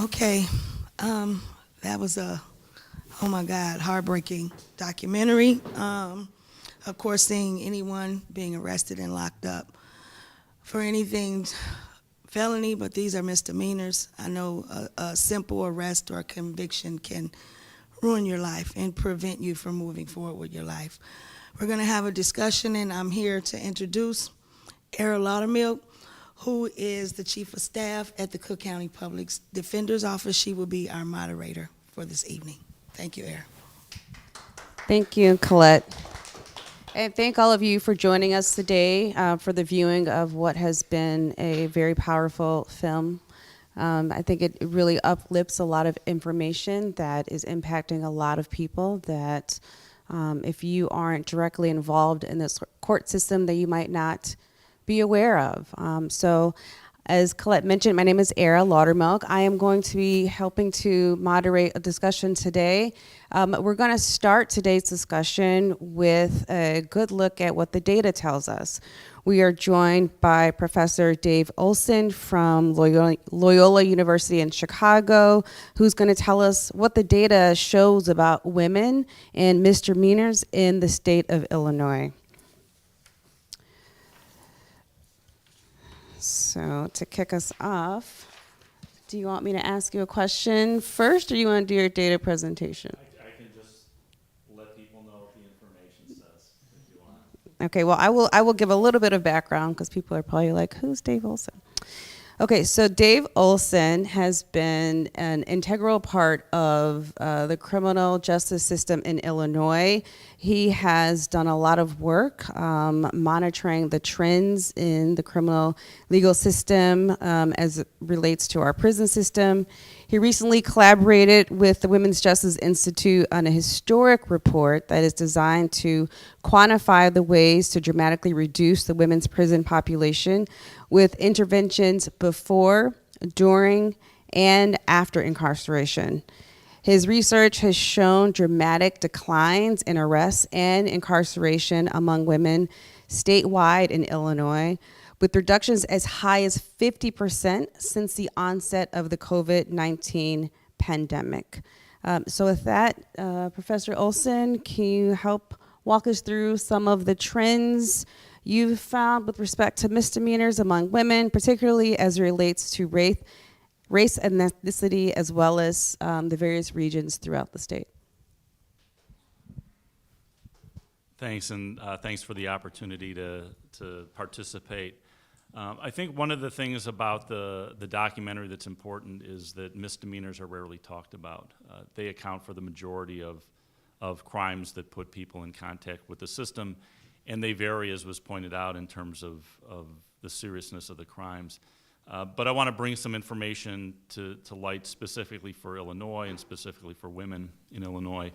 Okay, that was a, oh my God, heartbreaking documentary. Of course, seeing anyone being arrested and locked up for anything felony, but these are misdemeanors. I know a simple arrest or a conviction can ruin your life and prevent you from moving forward with your life. We're gonna have a discussion, and I'm here to introduce Era Laudermilk, who is the Chief of Staff at the Cook County Public Defender's Office. She will be our moderator for this evening. Thank you, Era.
Thank you, Colette. And thank all of you for joining us today for the viewing of what has been a very powerful film. I think it really uplifts a lot of information that is impacting a lot of people that if you aren't directly involved in this court system that you might not be aware of. So as Colette mentioned, my name is Era Laudermilk. I am going to be helping to moderate a discussion today. We're going to start today's discussion with a good look at what the data tells us. We are joined by Professor Dave Olson from Loyola University in Chicago, who's going to tell us what the data shows about women and misdemeanors in the state of Illinois. So to kick us off, do you want me to ask you a question first, or do you want to do your data presentation?
I can just let people know what the information says if you want.
Okay, well, I will give a little bit of background because people are probably like, who's Dave Olson? Okay, so Dave Olson has been an integral part of the criminal justice system in Illinois. He has done a lot of work monitoring the trends in the criminal legal system as it relates to our prison system. He recently collaborated with the Women's Justice Institute on a historic report that is designed to quantify the ways to dramatically reduce the women's prison population with interventions before, during, and after incarceration. His research has shown dramatic declines in arrests and incarceration among women statewide in Illinois, with reductions as high as 50% since the onset of the COVID-19 pandemic. So with that, Professor Olson, can you help walk us through some of the trends you've found with respect to misdemeanors among women, particularly as it relates to race and ethnicity, as well as the various regions throughout the state?
Thanks, and thanks for the opportunity to participate. I think one of the things about the documentary that's important is that misdemeanors are rarely talked about. They account for the majority of crimes that put people in contact with the system, and they vary, as was pointed out, in terms of the seriousness of the crimes. But I want to bring some information to light specifically for Illinois and specifically for women in Illinois.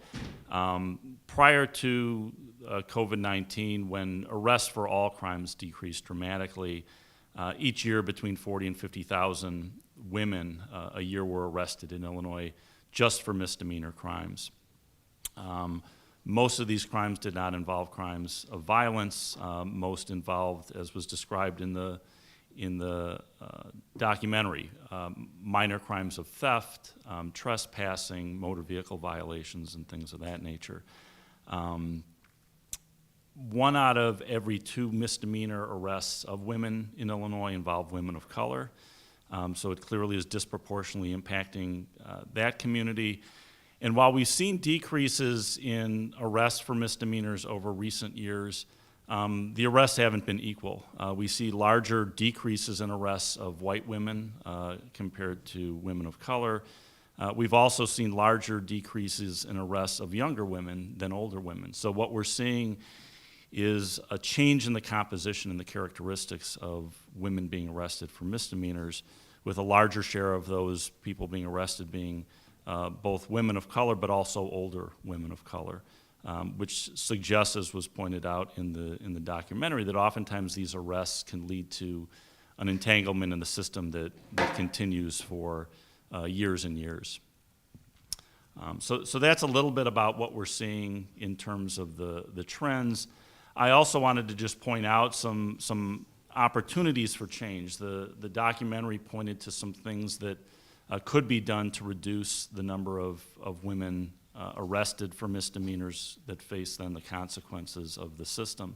Prior to COVID-19, when arrests for all crimes decreased dramatically, each year between 40 and 50,000 women a year were arrested in Illinois just for misdemeanor crimes. Most of these crimes did not involve crimes of violence. Most involved, as was described in the documentary, minor crimes of theft, trespassing, motor vehicle violations, and things of that nature. 1 out of every 2 misdemeanor arrests of women in Illinois involve women of color. So it clearly is disproportionately impacting that community. And while we've seen decreases in arrests for misdemeanors over recent years, the arrests haven't been equal. We see larger decreases in arrests of white women compared to women of color. We've also seen larger decreases in arrests of younger women than older women. So what we're seeing is a change in the composition and the characteristics of women being arrested for misdemeanors, with a larger share of those people being arrested being both women of color but also older women of color. Which suggests, as was pointed out in the documentary, that oftentimes these arrests can lead to an entanglement in the system that continues for years and years. So that's a little bit about what we're seeing in terms of the trends. I also wanted to just point out some opportunities for change. The documentary pointed to some things that could be done to reduce the number of women arrested for misdemeanors that face then the consequences of the system.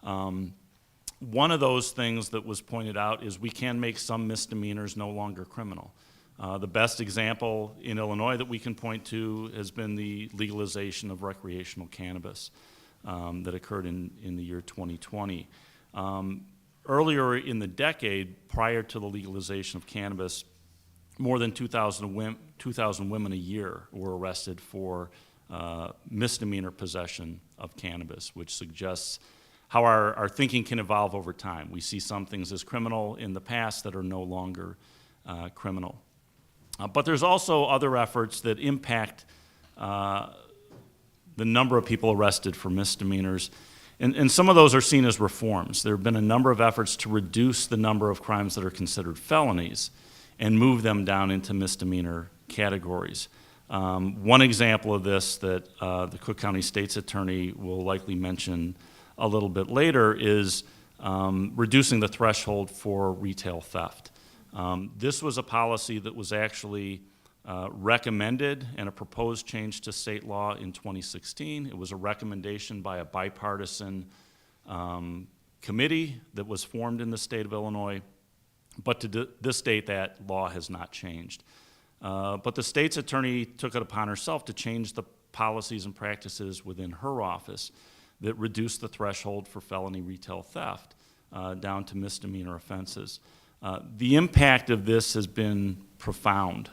One of those things that was pointed out is we can make some misdemeanors no longer criminal. The best example in Illinois that we can point to has been the legalization of recreational cannabis that occurred in the year 2020. Earlier in the decade, prior to the legalization of cannabis, more than 2,000 women a year were arrested for misdemeanor possession of cannabis, which suggests how our thinking can evolve over time. We see some things as criminal in the past that are no longer criminal. But there's also other efforts that impact the number of people arrested for misdemeanors. And some of those are seen as reforms. There have been a number of efforts to reduce the number of crimes that are considered felonies and move them down into misdemeanor categories. One example of this that the Cook County State's Attorney will likely mention a little bit later is reducing the threshold for retail theft. This was a policy that was actually recommended and a proposed change to state law in 2016. It was a recommendation by a bipartisan committee that was formed in the state of Illinois, but to this date that law has not changed. But the state's attorney took it upon herself to change the policies and practices within her office that reduced the threshold for felony retail theft down to misdemeanor offenses. The impact of this has been profound.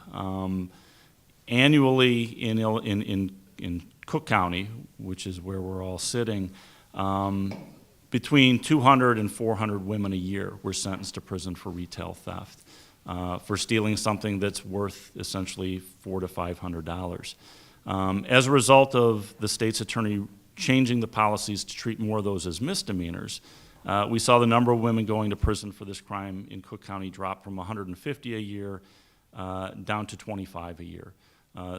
Annually in Cook County, which is where we're all sitting, between 200 and 400 women a year were sentenced to prison for retail theft, for stealing something that's worth essentially $400 to $500. As a result of the state's attorney changing the policies to treat more of those as misdemeanors, we saw the number of women going to prison for this crime in Cook County drop from 150 a year down to 25 a year.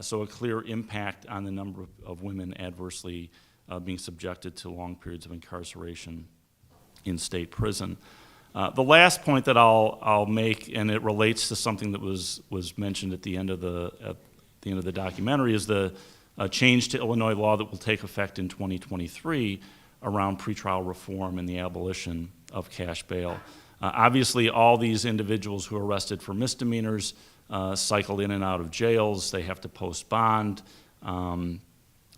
So a clear impact on the number of women adversely being subjected to long periods of incarceration in state prison. The last point that I'll make, and it relates to something that was mentioned at the end of the documentary, is the change to Illinois law that will take effect in 2023 around pretrial reform and the abolition of cash bail. Obviously, all these individuals who are arrested for misdemeanors cycle in and out of jails. They have to post bond and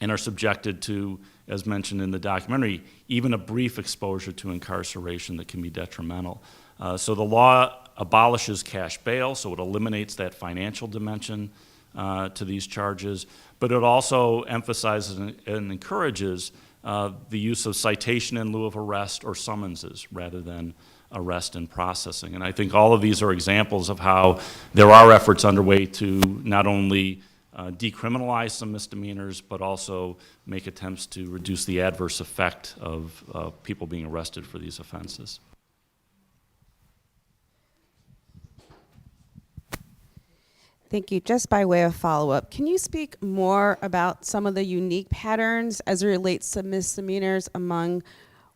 are subjected to, as mentioned in the documentary, even a brief exposure to incarceration that can be detrimental. So the law abolishes cash bail, so it eliminates that financial dimension to these charges, but it also emphasizes and encourages the use of citation in lieu of arrest or summonses rather than arrest and processing. And I think all of these are examples of how there are efforts underway to not only decriminalize some misdemeanors, but also make attempts to reduce the adverse effect of people being arrested for these offenses.
Thank you. Just by way of follow-up, can you speak more about some of the unique patterns as it relates to misdemeanors among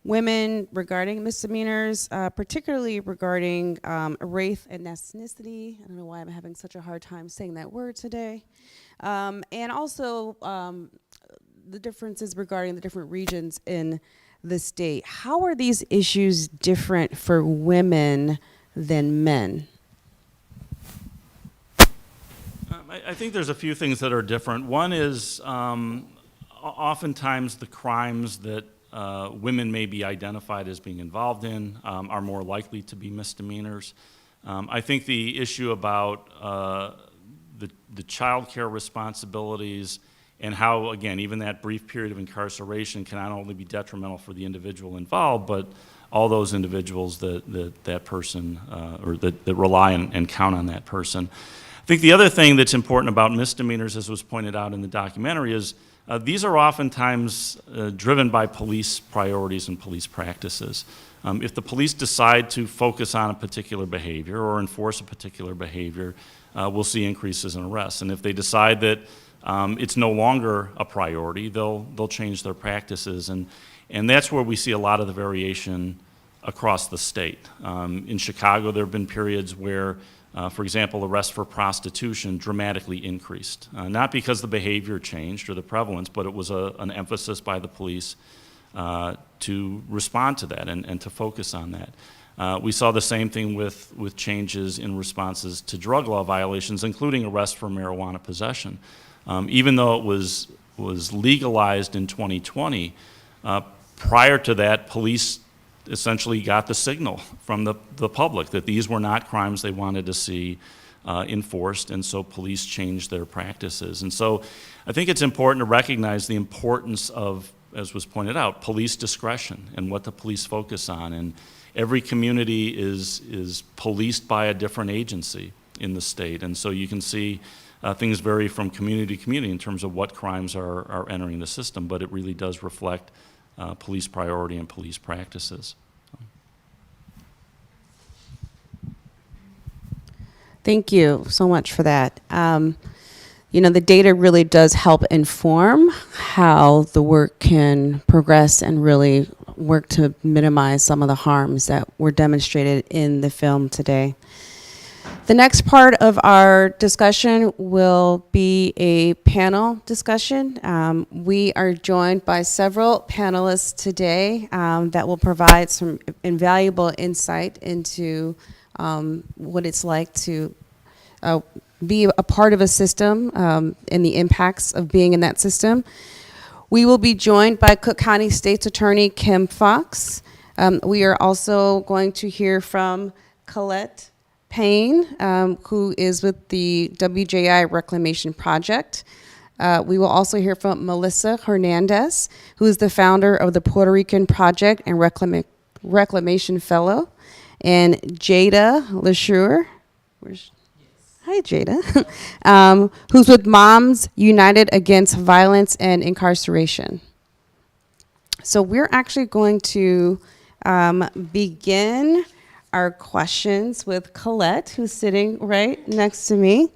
women regarding misdemeanors, particularly regarding race and ethnicity? I don't know why I'm having such a hard time saying that word today. And also the differences regarding the different regions in the state. How are these issues different for women than men?
I think there's a few things that are different. One is oftentimes the crimes that women may be identified as being involved in are more likely to be misdemeanors. I think the issue about the child care responsibilities and how, again, even that brief period of incarceration can not only be detrimental for the individual involved, but all those individuals that person or that rely and count on that person. I think the other thing that's important about misdemeanors, as was pointed out in the documentary, is these are oftentimes driven by police priorities and police practices. If the police decide to focus on a particular behavior or enforce a particular behavior, we'll see increases in arrests. And if they decide that it's no longer a priority, they'll change their practices. And that's where we see a lot of the variation across the state. In Chicago, there have been periods where For example, arrests for prostitution dramatically increased, not because the behavior changed or the prevalence, but it was an emphasis by the police to respond to that and to focus on that. We saw the same thing with changes in responses to drug law violations, including arrests for marijuana possession. Even though it was legalized in 2020, prior to that, police essentially got the signal from the public that these were not crimes they wanted to see enforced, and so police changed their practices. And so I think it's important to recognize the importance of, as was pointed out, police discretion and what the police focus on. And every community is policed by a different agency in the state, and so you can see things vary from community to community in terms of what crimes are entering the system, but it really does reflect police priority and police practices.
Thank you so much for that. The data really does help inform how the work can progress and really work to minimize some of the harms that were demonstrated in the film today. The next part of our discussion will be a panel discussion. We are joined by several panelists today that will provide some invaluable insight into what it's like to be a part of a system and the impacts of being in that system. We will be joined by Cook County State's Attorney Kim Fox. We are also going to hear from Colette Payne, who is with the WJI Reclamation Project. We will also hear from Melissa Hernandez, who is the founder of the Puerto Rican Project and Reclamation Fellow, and Jada LeSure. Hi, Jada. Who's with Moms United Against Violence and Incarceration. So we're actually going to begin our questions with Colette, who's sitting right next to me.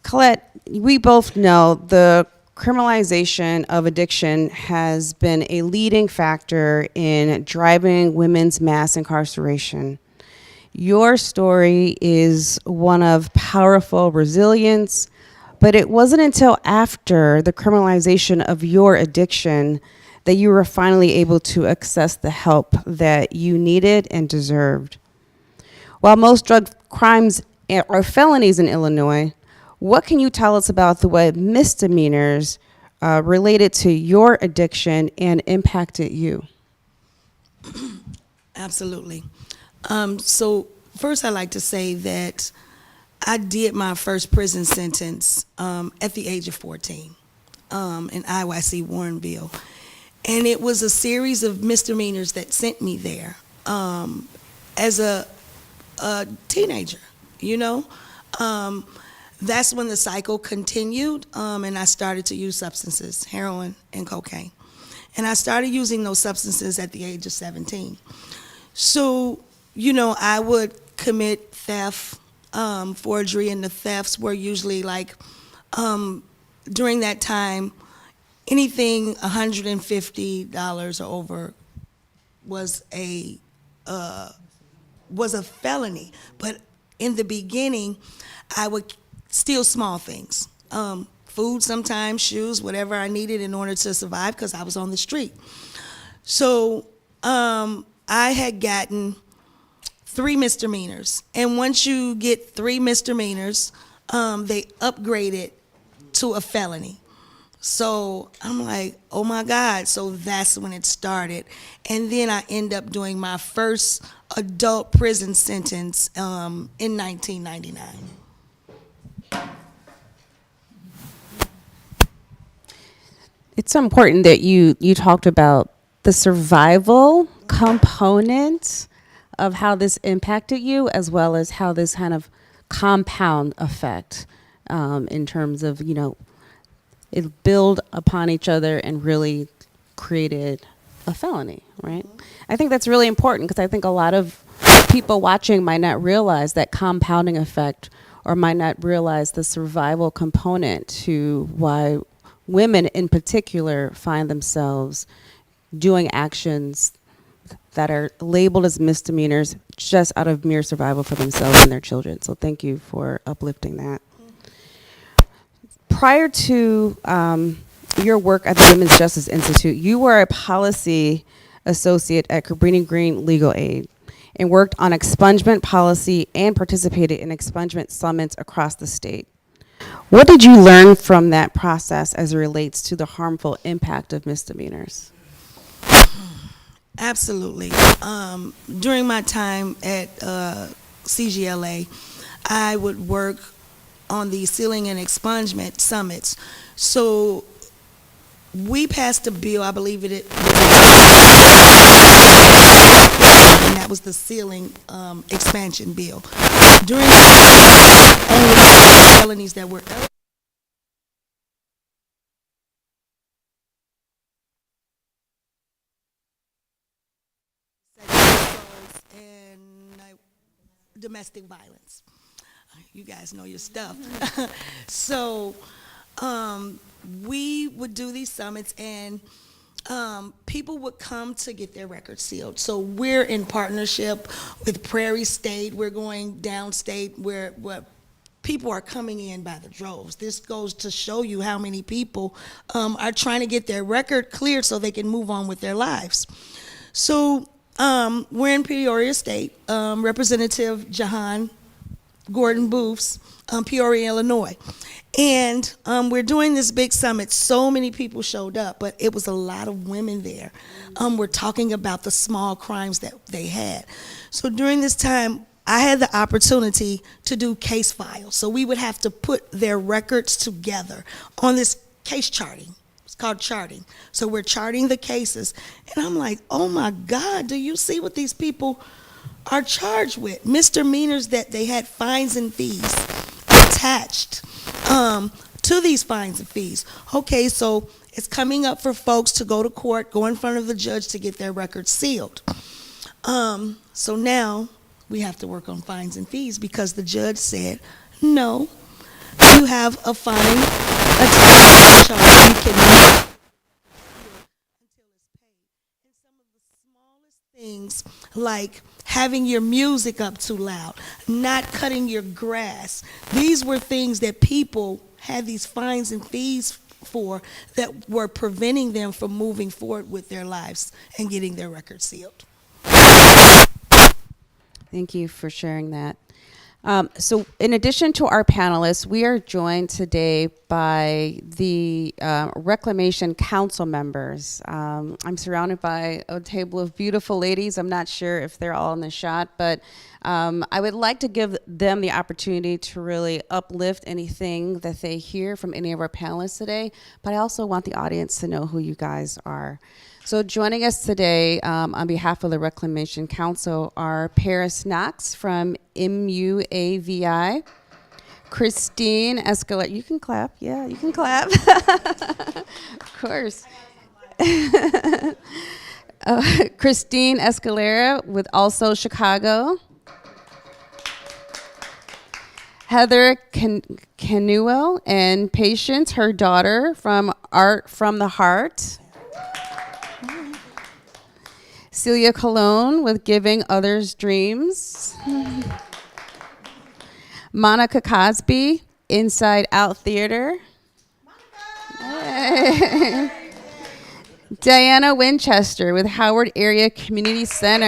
Colette, we both know the criminalization of addiction has been a leading factor in driving women's mass incarceration. Your story is one of powerful resilience, but it wasn't until after the criminalization of your addiction that you were finally able to access the help that you needed and deserved. While most drug crimes are felonies in Illinois, what can you tell us about the way misdemeanors related to your addiction and impacted you?
Absolutely. So first I'd like to say that I did my first prison sentence at the age of 14 in IYC Warrenville. And it was a series of misdemeanors that sent me there as a teenager, That's when the cycle continued, and I started to use substances, heroin and cocaine. And I started using those substances at the age of 17. So, I would commit theft, forgery, and the thefts were usually during that time, anything $150 or over was a felony. But in the beginning, I would steal small things, food sometimes, shoes, whatever I needed in order to survive because I was on the street. So I had gotten 3 misdemeanors. And once you get 3 misdemeanors, they upgrade it to a felony. So I'm like, oh my God. So that's when it started. And then I end up doing my first adult prison sentence in 1999.
It's so important that you talked about the survival component of how this impacted you, as well as how this kind of compound effect in terms of, it build upon each other and really created a felony, right? I think that's really important because I think a lot of people watching might not realize that compounding effect, or might not realize the survival component to why women in particular find themselves doing actions that are labeled as misdemeanors just out of mere survival for themselves and their children. So thank you for uplifting that. Prior to your work at the Women's Justice Institute, you were a policy associate at Cabrini Green Legal Aid and worked on expungement policy and participated in expungement summits across the state. What did you learn from that process as it relates to the harmful impact of misdemeanors?
Absolutely. During my time at CGLA, I would work on the sealing and expungement summits. So we passed a bill, I believe and that was the sealing expansion bill. During only felonies that were and domestic violence. You guys know your stuff. So we would do these summits, and people would come to get their records sealed. So we're in partnership with Prairie State. We're going downstate where people are coming in by the droves. This goes to show you how many people are trying to get their record cleared so they can move on with their lives. So we're in Peoria State. Representative Jahan Gordon Booth's Peoria, Illinois. And we're doing this big summit. So many people showed up, but it was a lot of women there. We're talking about the small crimes that they had. So during this time, I had the opportunity to do case files. So we would have to put their records together on this case charting. It's called charting. So we're charting the cases. And I'm like, oh my God, do you see what these people are charged with? Misdemeanors that they had fines and fees attached to these fines and fees. Okay, so it's coming up for folks to go to court, go in front of the judge to get their records sealed. So now we have to work on fines and fees because the judge said, no, you have a fine attached to the charge. You cannot until it's paid. And some of the smallest things like having your music up too loud, not cutting your grass. These were things that people had these fines and fees for that were preventing them from moving forward with their lives and getting their records sealed.
Thank you for sharing that. So in addition to our panelists, we are joined today by the Reclamation Council members. I'm surrounded by a table of beautiful ladies. I'm not sure if they're all in the shot, but I would like to give them the opportunity to really uplift anything that they hear from any of our panelists today, but I also want the audience to know who you guys are. So joining us today on behalf of the Reclamation Council are Paris Knox from MUAVI, Christine Escalera. You can clap. Yeah, you can clap. Of course. Christine Escalera with Also Chicago. Heather Canuel and Patience, her daughter, from Art from the Heart. Celia Colon with Giving Others Dreams. Monica Cosby, Inside Out Theater. Diana Winchester with Howard Area Community Center.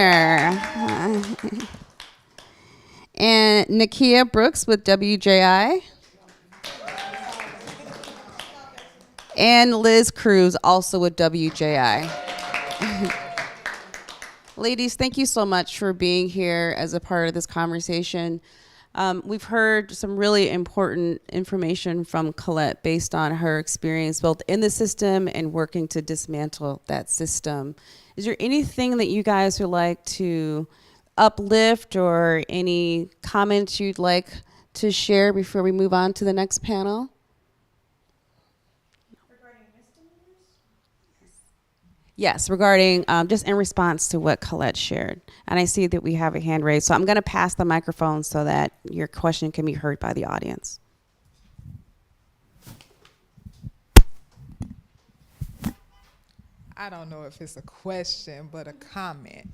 And Nakia Brooks with WJI. And Liz Cruz, also with WJI. Ladies, thank you so much for being here as a part of this conversation. We've heard some really important information from Colette based on her experience both in the system and working to dismantle that system. Is there anything that you guys would like to uplift or any comments you'd like to share before we move on to the next panel? Yes, regarding just in response to what Colette shared. And I see that we have a hand raised. So I'm going to pass the microphone so that your question can be heard by the audience.
I don't know if it's a question, but a comment.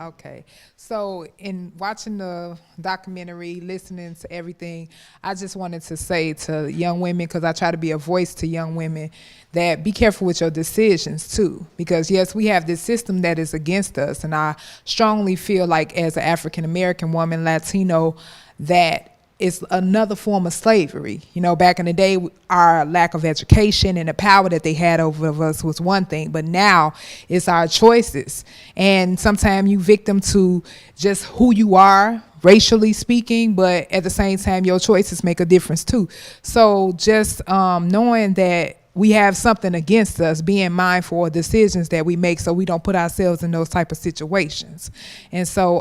Okay. So in watching the documentary, listening to everything, I just wanted to say to young women, because I try to be a voice to young women, that be careful with your decisions too. Because yes, we have this system that is against us. And I strongly feel like as an African-American woman, Latino, that it's another form of slavery. You know, back in the day, our lack of education and the power that they had over us was one thing, but now it's our choices. And sometimes you victim to just who you are, racially speaking, but at the same time, your choices make a difference too. So just knowing that we have something against us, being mindful of decisions that we make so we don't put ourselves in those type of situations. And so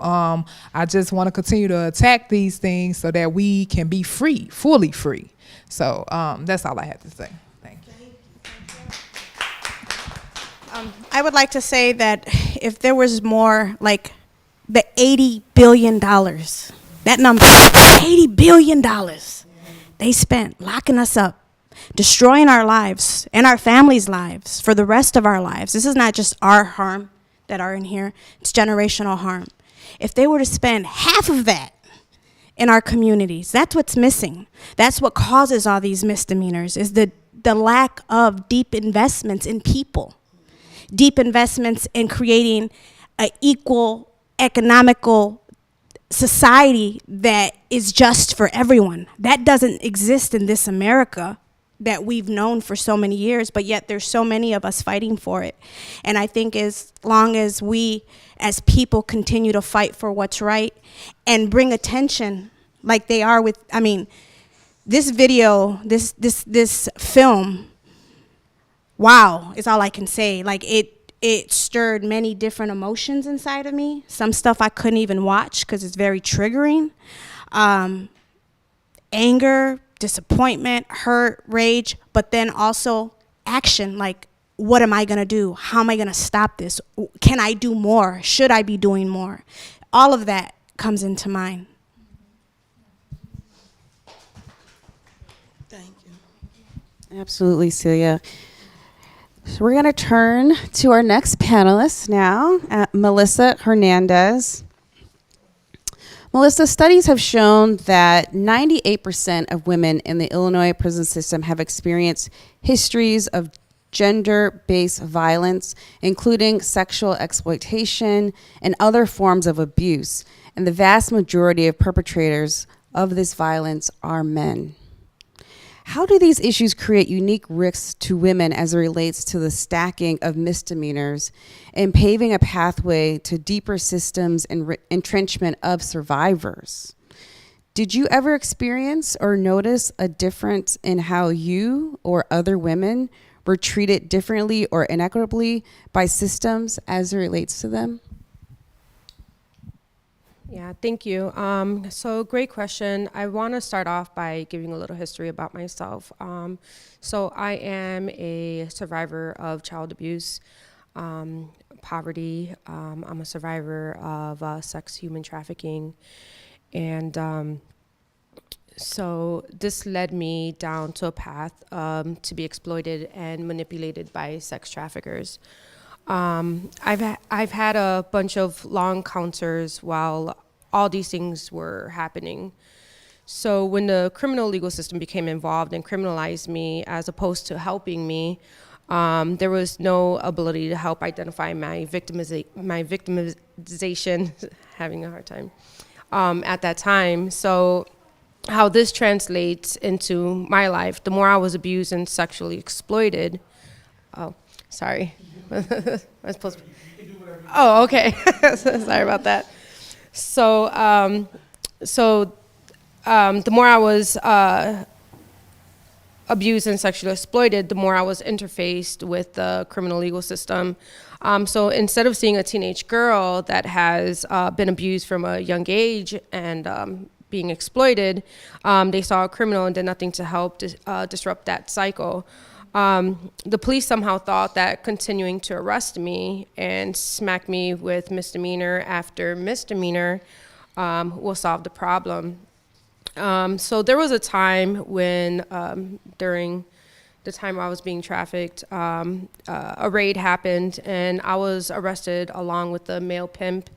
I just want to continue to attack these things so that we can be free, fully free. So that's all I have to say. Thank you.
I would like to say that if there was more, like the $80 billion, that number, $80 billion they spent locking us up, destroying our lives and our families' lives for the rest of our lives. This is not just our harm that are in here, it's generational harm. If they were to spend half of that in our communities, that's what's missing. That's what causes all these misdemeanors, is the lack of deep investments in people, deep investments in creating an equal economical society that is just for everyone. That doesn't exist in this America that we've known for so many years, but yet there's so many of us fighting for it. And I think as long as we as people continue to fight for what's right and bring attention like they are with, I mean, this video, this film, wow, is all I can say. Like it stirred many different emotions inside of me. Some stuff I couldn't even watch because it's very triggering. Anger, disappointment, hurt, rage, but then also action, like what am I gonna do? How am I gonna stop this? Can I do more? Should I be doing more? All of that comes into mind.
Thank you.
Absolutely, Celia. So we're gonna turn to our next panelist now, Melissa Hernandez. Melissa, studies have shown that 98% of women in the Illinois prison system have experienced histories of gender-based violence, including sexual exploitation and other forms of abuse. And the vast majority of perpetrators of this violence are men. How do these issues create unique risks to women as it relates to the stacking of misdemeanors and paving a pathway to deeper systems and entrenchment of survivors? Did you ever experience or notice a difference in how you or other women were treated differently or inequitably by systems as it relates to them?
Yeah, thank you. So great question. I want to start off by giving a little history about myself. So I am a survivor of child abuse, poverty. I'm a survivor of sex human trafficking. And so this led me down to a path to be exploited and manipulated by sex traffickers. I've had a bunch of long encounters while all these things were happening. So when the criminal legal system became involved and criminalized me as opposed to helping me, there was no ability to help identify my victimization, having a hard time, at that time. So how this translates into my life, the more I was abused and sexually exploited, oh, sorry. I was supposed to. Oh, okay. Sorry about that. So, the more I was abused and sexually exploited, the more I was interfaced with the criminal legal system. So instead of seeing a teenage girl that has been abused from a young age and being exploited, they saw a criminal and did nothing to help disrupt that cycle. The police somehow thought that continuing to arrest me and smack me with misdemeanor after misdemeanor will solve the problem. So there was a time when during the time I was being trafficked, a raid happened, and I was arrested along with the male pimp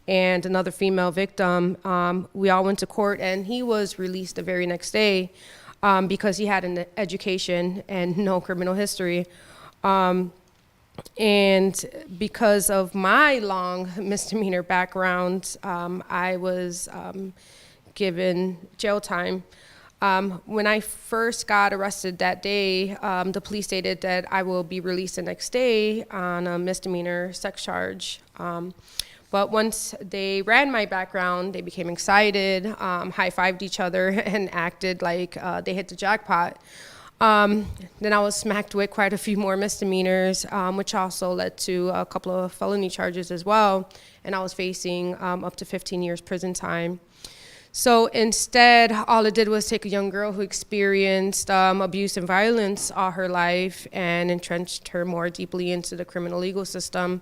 and another female victim. We all went to court, and he was released the very next day because he had an education and no criminal history. And because of my long misdemeanor background, I was given jail time. When I first got arrested that day, the police stated that I will be released the next day on a misdemeanor sex charge. But once they ran my background, they became excited, high-fived each other, and acted like they hit the jackpot. Then I was smacked with quite a few more misdemeanors, which also led to a couple of felony charges as well. And I was facing up to 15 years prison time. So instead, all it did was take a young girl who experienced abuse and violence all her life and entrenched her more deeply into the criminal legal system.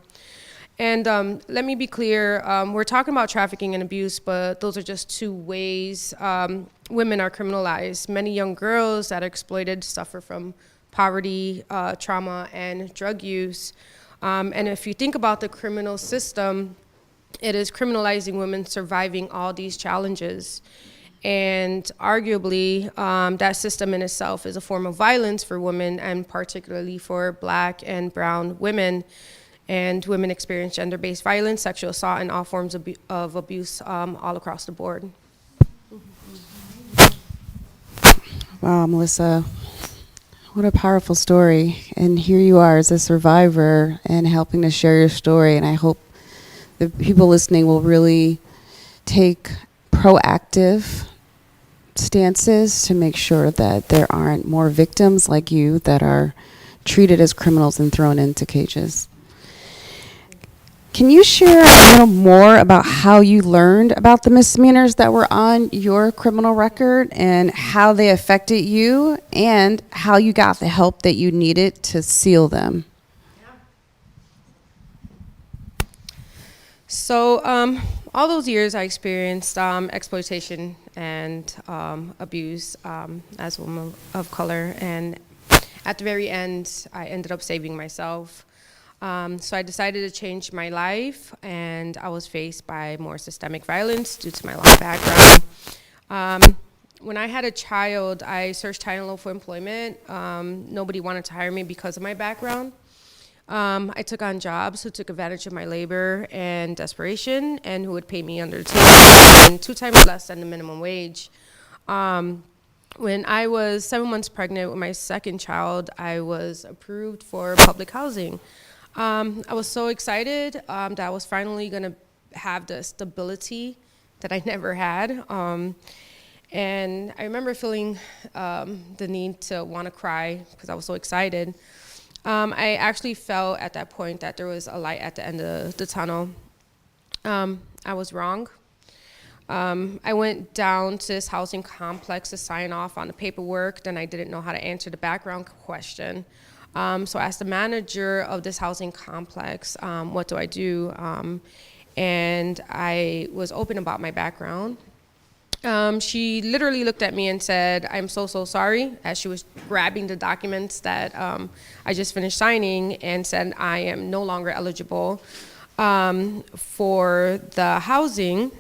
And let me be clear, we're talking about trafficking and abuse, but those are just two ways women are criminalized. Many young girls that are exploited suffer from poverty, trauma, and drug use. And if you think about the criminal system, it is criminalizing women surviving all these challenges. And arguably, that system in itself is a form of violence for women, and particularly for Black and brown women. And women experience gender-based violence, sexual assault, and all forms of abuse all across the board.
Wow, Melissa, what a powerful story. And here you are as a survivor and helping to share your story. And I hope the people listening will really take proactive stances to make sure that there aren't more victims like you that are treated as criminals and thrown into cages. Can you share a little more about how you learned about the misdemeanors that were on your criminal record and how they affected you and how you got the help that you needed to seal them?
So all those years I experienced exploitation and abuse as a woman of color, and at the very end I ended up saving myself. So I decided to change my life, and I was faced by more systemic violence due to my long background. When I had a child, I searched high and low for employment. Nobody wanted to hire me because of my background. I took on jobs who took advantage of my labor and desperation, and who would pay me under the table and 2 times less than the minimum wage. When I was 7 months pregnant with my second child, I was approved for public housing. I was so excited that I was finally gonna have the stability that I never had. And I remember feeling the need to wanna cry because I was so excited. I actually felt at that point that there was a light at the end of the tunnel. I was wrong. I went down to this housing complex to sign off on the paperwork, then I didn't know how to answer the background question. So I asked the manager of this housing complex, what do I do? And I was open about my background. She literally looked at me and said, "I'm so sorry," as she was grabbing the documents that I just finished signing, and said I am no longer eligible for the housing,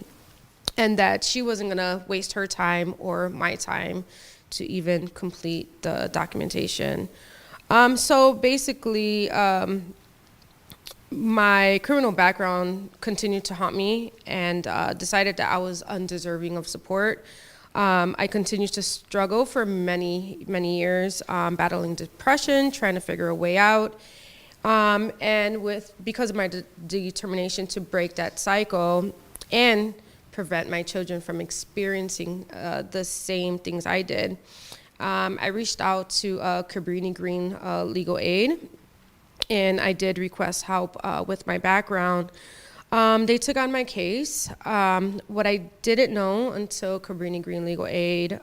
and that she wasn't gonna waste her time or my time to even complete the documentation. So basically, my criminal background continued to haunt me, and decided that I was undeserving of support. I continued to struggle for many years, battling depression, trying to figure a way out. And because of my determination to break that cycle and prevent my children from experiencing the same things I did, I reached out to Cabrini Green Legal Aid, and I did request help with my background. They took on my case. What I didn't know until Cabrini Green Legal Aid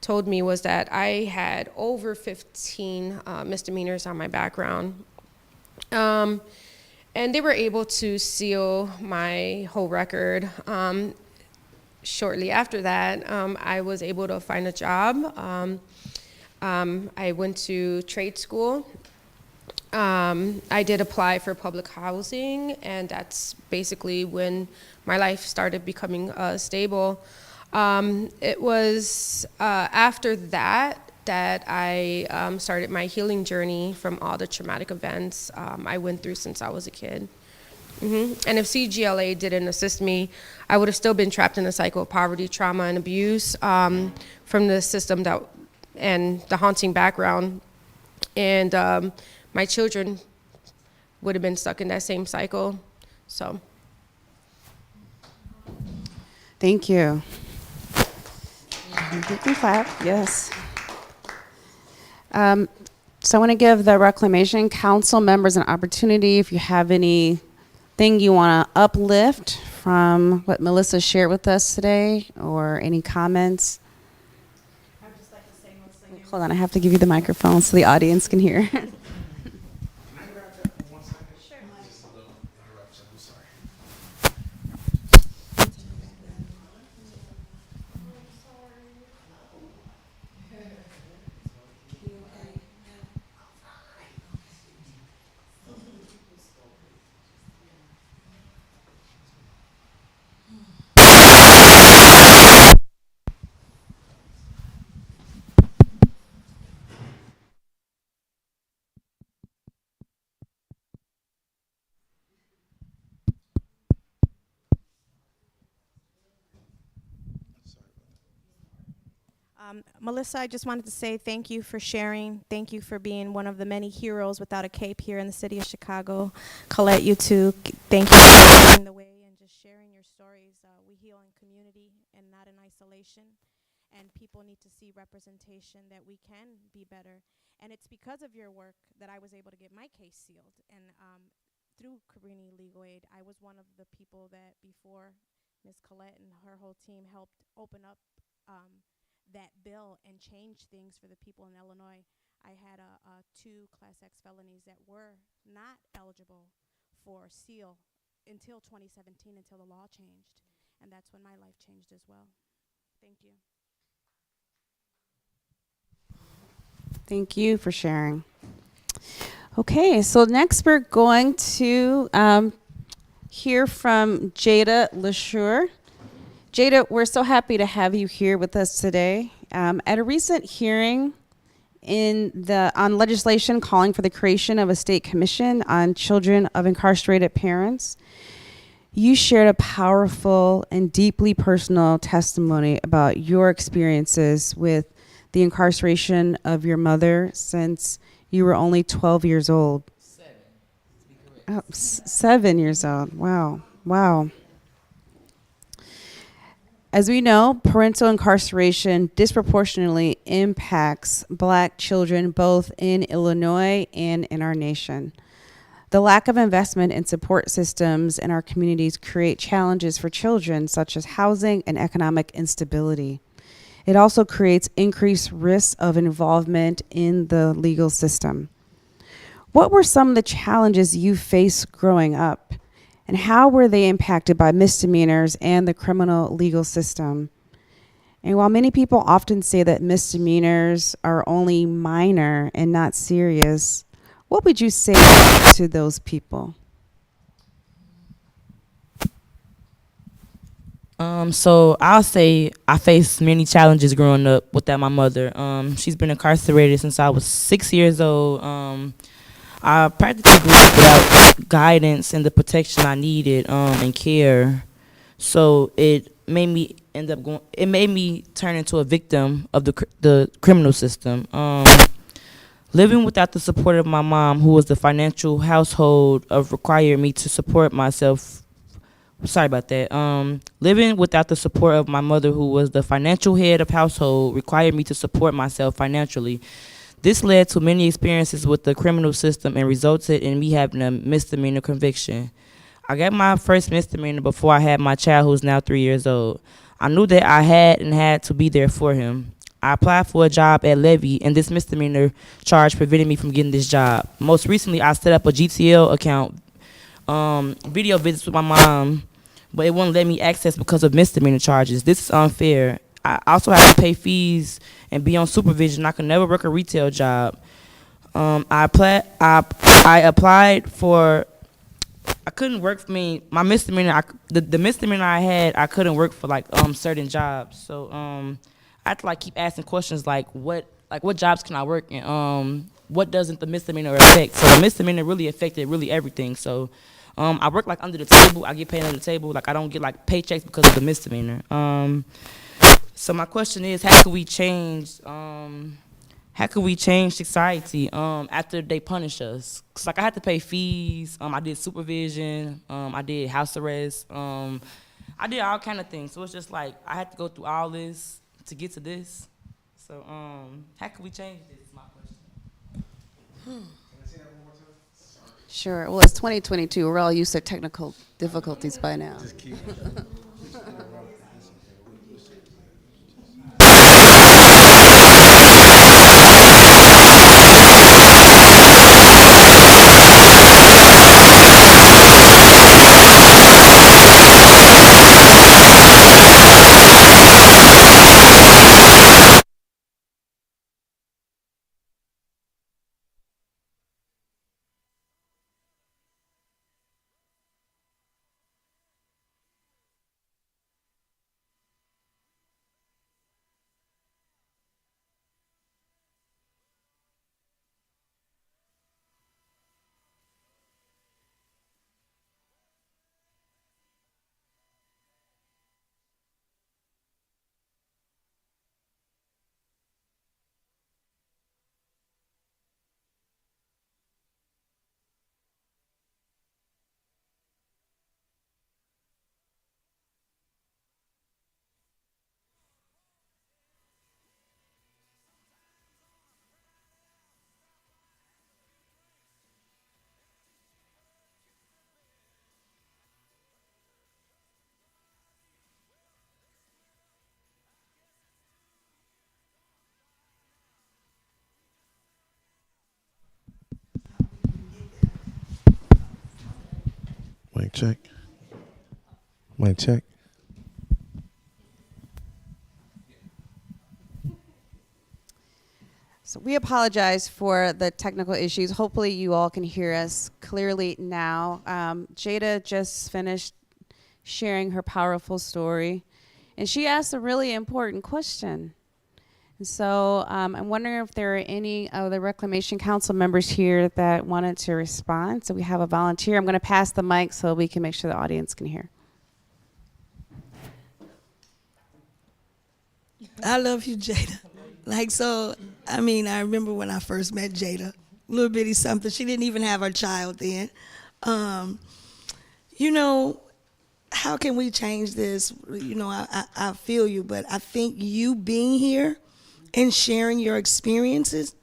told me was that I had over 15 misdemeanors on my background. And they were able to seal my whole record. Shortly after that, I was able to find a job. I went to trade school. I did apply for public housing, and that's basically when my life started becoming stable. It was after that I started my healing journey from all the traumatic events I went through since I was a kid. And if CGLA didn't assist me, I would have still been trapped in a cycle of poverty, trauma, and abuse from the system and the haunting background. And my children would have been stuck in that same cycle. So.
Thank you. You can clap, yes. So I want to give the Reclamation Council members an opportunity if you have anything you want to uplift from what Melissa shared with us today, or any comments. Hold on, I have to give you the microphone so the audience can hear.
Melissa, I just wanted to say thank you for sharing. Thank you for being one of the many heroes without a cape here in the city of Chicago. Colette, you too. Thank you for leading the way and just sharing your stories. We heal in community and not in isolation. And people need to see representation that we can be better. And it's because of your work that I was able to get my case sealed. And through Cabrini Legal Aid, I was one of the people that before Ms. Colette and her whole team helped open up that bill and change things for the people in Illinois. I had 2 Class X felonies that were not eligible for seal until 2017, until the law changed. And that's when my life changed as well. Thank you.
Thank you for sharing. Okay, so next we're going to hear from Jada LaSure. Jada, we're so happy to have you here with us today. At a recent hearing on legislation calling for the creation of a state commission on children of incarcerated parents, you shared a powerful and deeply personal testimony about your experiences with the incarceration of your mother since you were only 12 years old.
7, to be correct.
Oh, 7 years old. Wow. Wow. As we know, parental incarceration disproportionately impacts Black children both in Illinois and in our nation. The lack of investment in support systems in our communities create challenges for children, such as housing and economic instability. It also creates increased risks of involvement in the legal system. What were some of the challenges you faced growing up? And how were they impacted by misdemeanors and the criminal legal system? And while many people often say that misdemeanors are only minor and not serious, what would you say to those people?
So I'll say I faced many challenges growing up without my mother. She's been incarcerated since I was 6 years old. I practically grew up without guidance and the protection I needed and care. So it made me turn into a victim of the criminal system. Living without the support of my mom, who was the financial household required me to support myself. Sorry about that. Living without the support of my mother, who was the financial head of household, required me to support myself financially. This led to many experiences with the criminal system and resulted in me having a misdemeanor conviction. I got my first misdemeanor before I had my child, who's now 3 years old. I knew that I had to be there for him. I applied for a job at Levy, and this misdemeanor charge prevented me from getting this job. Most recently, I set up a GTL account, video visits with my mom, but it wouldn't let me access because of misdemeanor charges. This is unfair. I also have to pay fees and be on supervision. I could never work a retail job. I applied for. I couldn't work for me. My misdemeanor, the misdemeanor I had, I couldn't work for like certain jobs. So I had to like keep asking questions like what jobs can I work in? What doesn't the misdemeanor affect? So the misdemeanor really affected really everything. So I work like under the table. I get paid under the table. Like I don't get like paychecks because of the misdemeanor. So my question is, how can we change? How can we change society after they punish us? 'Cause like I had to pay fees. I did supervision. I did house arrest. I did all kind of things. So it's just like I had to go through all this to get to this. So how can we change this? Is my question.
Sure. Well, it's 2022. We're all used to technical difficulties by now.
Mic check. Mic check.
So we apologize for the technical issues. Hopefully you all can hear us clearly now. Jada just finished sharing her powerful story, and she asked a really important question. And so I'm wondering if there are any of the Reclamation Council members here that wanted to respond. So we have a volunteer. I'm going to pass the mic so we can make sure the audience can hear.
I love you, Jada. I remember when I first met Jada, little bitty something. She didn't even have her child then. How can we change this? I feel you, but I think you being here and sharing your experiences,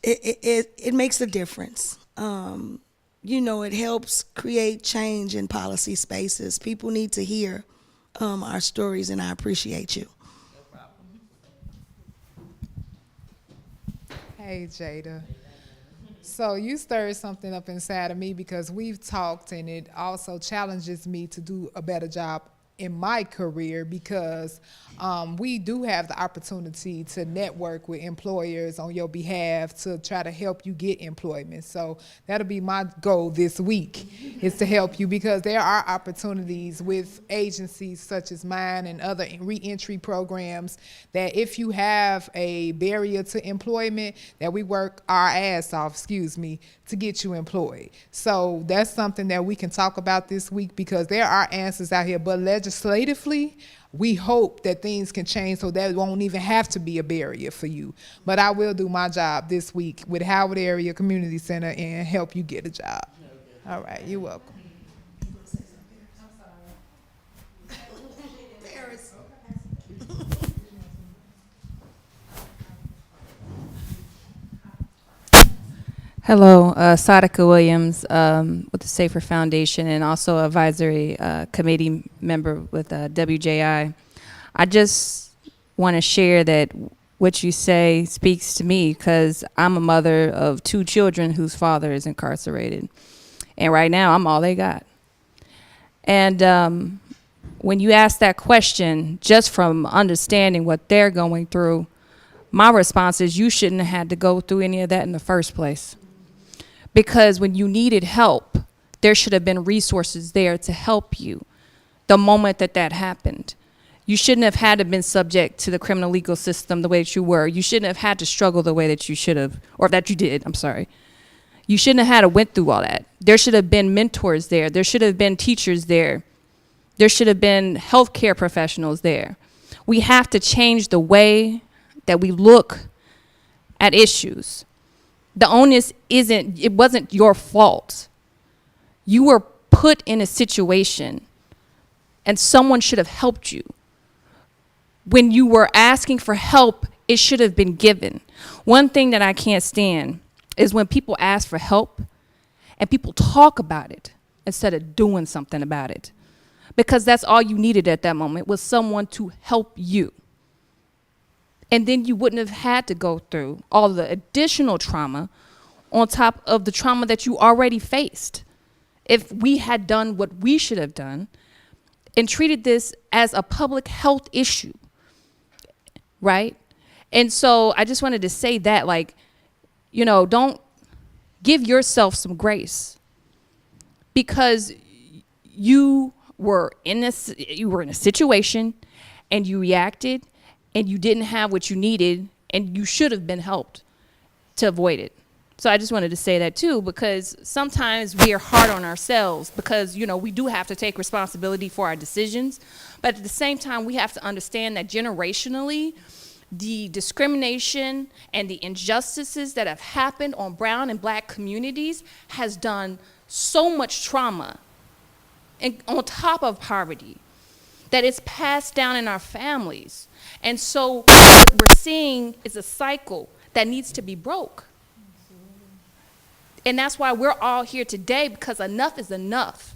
it makes a difference. It helps create change in policy spaces. People need to hear our stories, and I appreciate you.
Hey, Jada. So you stirred something up inside of me because we've talked, and it also challenges me to do a better job in my career because we do have the opportunity to network with employers on your behalf to try to help you get employment. So that'll be my goal this week, is to help you, because there are opportunities with agencies such as mine and other reentry programs that if you have a barrier to employment, that we work our ass off, to get you employed. So that's something that we can talk about this week, because there are answers out here, but legislatively, we hope that things can change so that won't even have to be a barrier for you. But I will do my job this week with Howard Area Community Center and help you get a job. All right, you're welcome.
Hello, Sadaka Williams with the Safer Foundation and also advisory committee member with WJI. I just want to share that what you say speaks to me, because I'm a mother of 2 children whose father is incarcerated. And right now, I'm all they got. And when you ask that question, just from understanding what they're going through, my response is you shouldn't have had to go through any of that in the first place. Because when you needed help, there should have been resources there to help you the moment that that happened. You shouldn't have had to been subject to the criminal legal system the way that you were. You shouldn't have had to struggle the way that you should have, or that you did, I'm sorry. You shouldn't have had to went through all that. There should have been mentors there. There should have been teachers there. There should have been healthcare professionals there. We have to change the way that we look at issues. The onus it wasn't your fault. You were put in a situation and someone should have helped you. When you were asking for help, it should have been given. One thing that I can't stand is when people ask for help and people talk about it instead of doing something about it. Because that's all you needed at that moment was someone to help you. And then you wouldn't have had to go through all the additional trauma on top of the trauma that you already faced. If we had done what we should have done and treated this as a public health issue, right? And so I just wanted to say that, like, you know, don't give yourself some grace because you were in a situation and you reacted and you didn't have what you needed and you should have been helped to avoid it. So I just wanted to say that too, because sometimes we are hard on ourselves because, you know, we do have to take responsibility for our decisions. But at the same time, we have to understand that generationally, the discrimination and the injustices that have happened on brown and black communities has done so much trauma and on top of poverty that it's passed down in our families. And so what we're seeing is a cycle that needs to be broke. And that's why we're all here today, because enough is enough.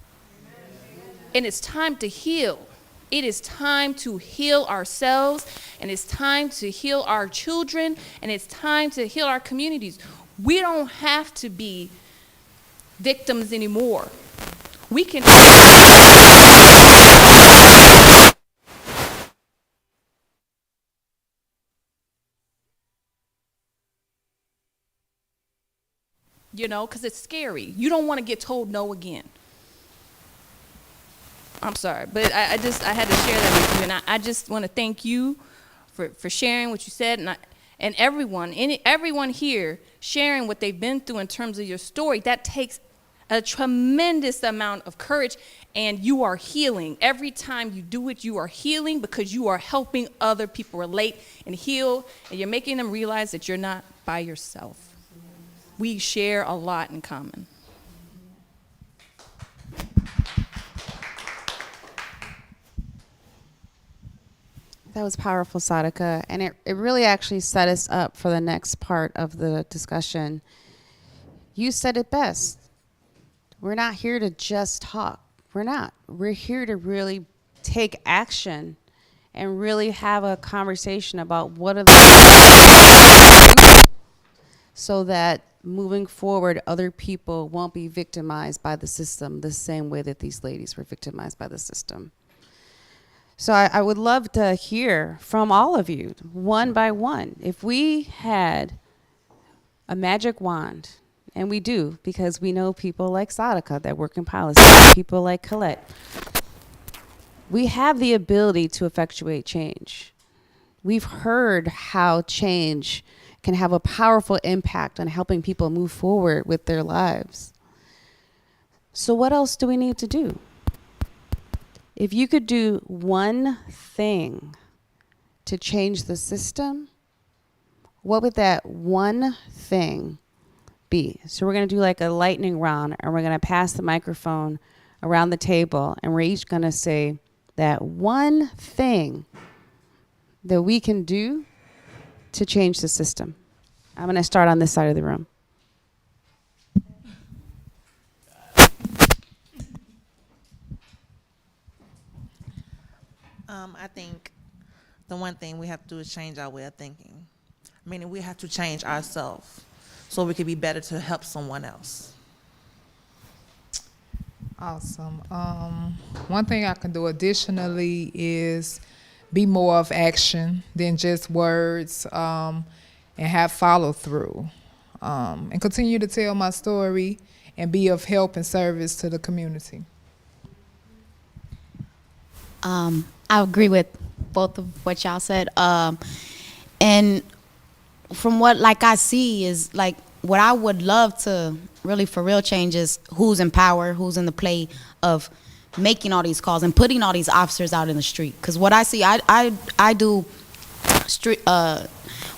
And it's time to heal. It is time to heal ourselves, and it's time to heal our children, and it's time to heal our communities. We don't have to be victims anymore. We can. You know, because it's scary. You don't want to get told no again. I'm sorry, but I had to share that with you, and I just want to thank you for sharing what you said, and everyone here sharing what they've been through in terms of your story. That takes a tremendous amount of courage, and you are healing. Every time you do it, you are healing because you are helping other people relate and heal, and you're making them realize that you're not by yourself. We share a lot in common.
That was powerful, Sadaka, and it really actually set us up for the next part of the discussion. You said it best. We're not here to just talk. We're not. We're here to really take action and really have a conversation about what are the so that moving forward, other people won't be victimized by the system the same way that these ladies were victimized by the system. So I would love to hear from all of you, one by one. If we had a magic wand, and we do, because we know people like Sadaka that work in policy, people like Colette, we have the ability to effectuate change. We've heard how change can have a powerful impact on helping people move forward with their lives. So what else do we need to do? If you could do one thing to change the system, what would that one thing be? So we're going to do like a lightning round, and we're going to pass the microphone around the table, and we're each going to say that one thing that we can do to change the system. I'm going to start on this side of the room.
I think the one thing we have to do is change our way of thinking. Meaning we have to change ourselves so we can be better to help someone else.
Awesome. One thing I can do additionally is be more of action than just words, and have follow through, and continue to tell my story and be of help and service to the community.
I agree with both of what y'all said. And from what like I see is like what I would love to really for real change is who's in power, who's in the play of making all these calls and putting all these officers out in the street. Because what I see, I do street, well,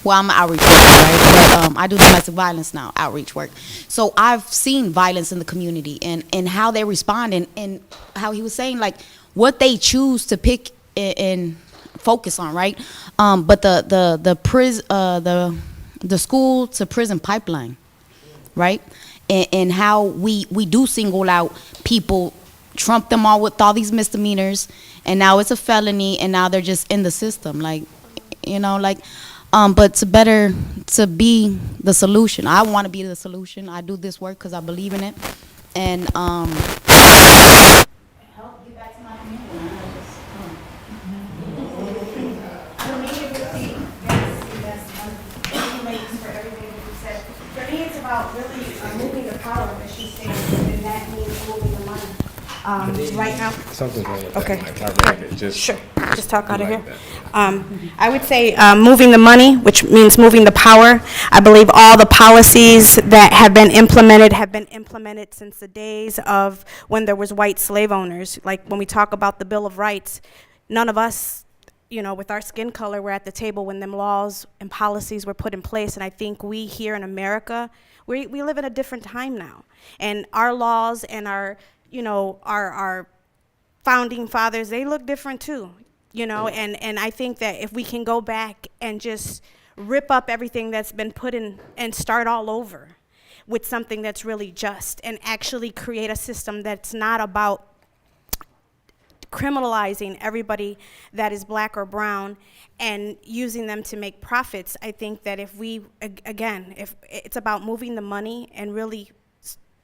I'm an outreach worker, right? But I do domestic violence now, outreach work. So I've seen violence in the community and how they respond and how he was saying, like, what they choose to pick and focus on, right? But the school to prison pipeline, right? And how we do single out people, trump them all with all these misdemeanors, and now it's a felony, and now they're just in the system, like, you know, like, but to be the solution. I want to be the solution. I do this work because I believe in it, and help get back to my community. For me, it's about really moving the power that she states, and that means moving the money. Right now.
Something's wrong with
Okay.
that mic.
Sure. Just talk out of here. I would say moving the money, which means moving the power. I believe all the policies that have been implemented since the days of when there was white slave owners. Like when we talk about the Bill of Rights, none of us, you know, with our skin color, were at the table when them laws and policies were put in place. And I think we here in America, we live in a different time now. And our laws and our, you know, our founding fathers, they look different too, you know, and I think that if we can go back and just rip up everything that's been put in and start all over with something that's really just and actually create a system that's not about criminalizing everybody that is black or brown and using them to make profits. I think that if we, again, if it's about moving the money and really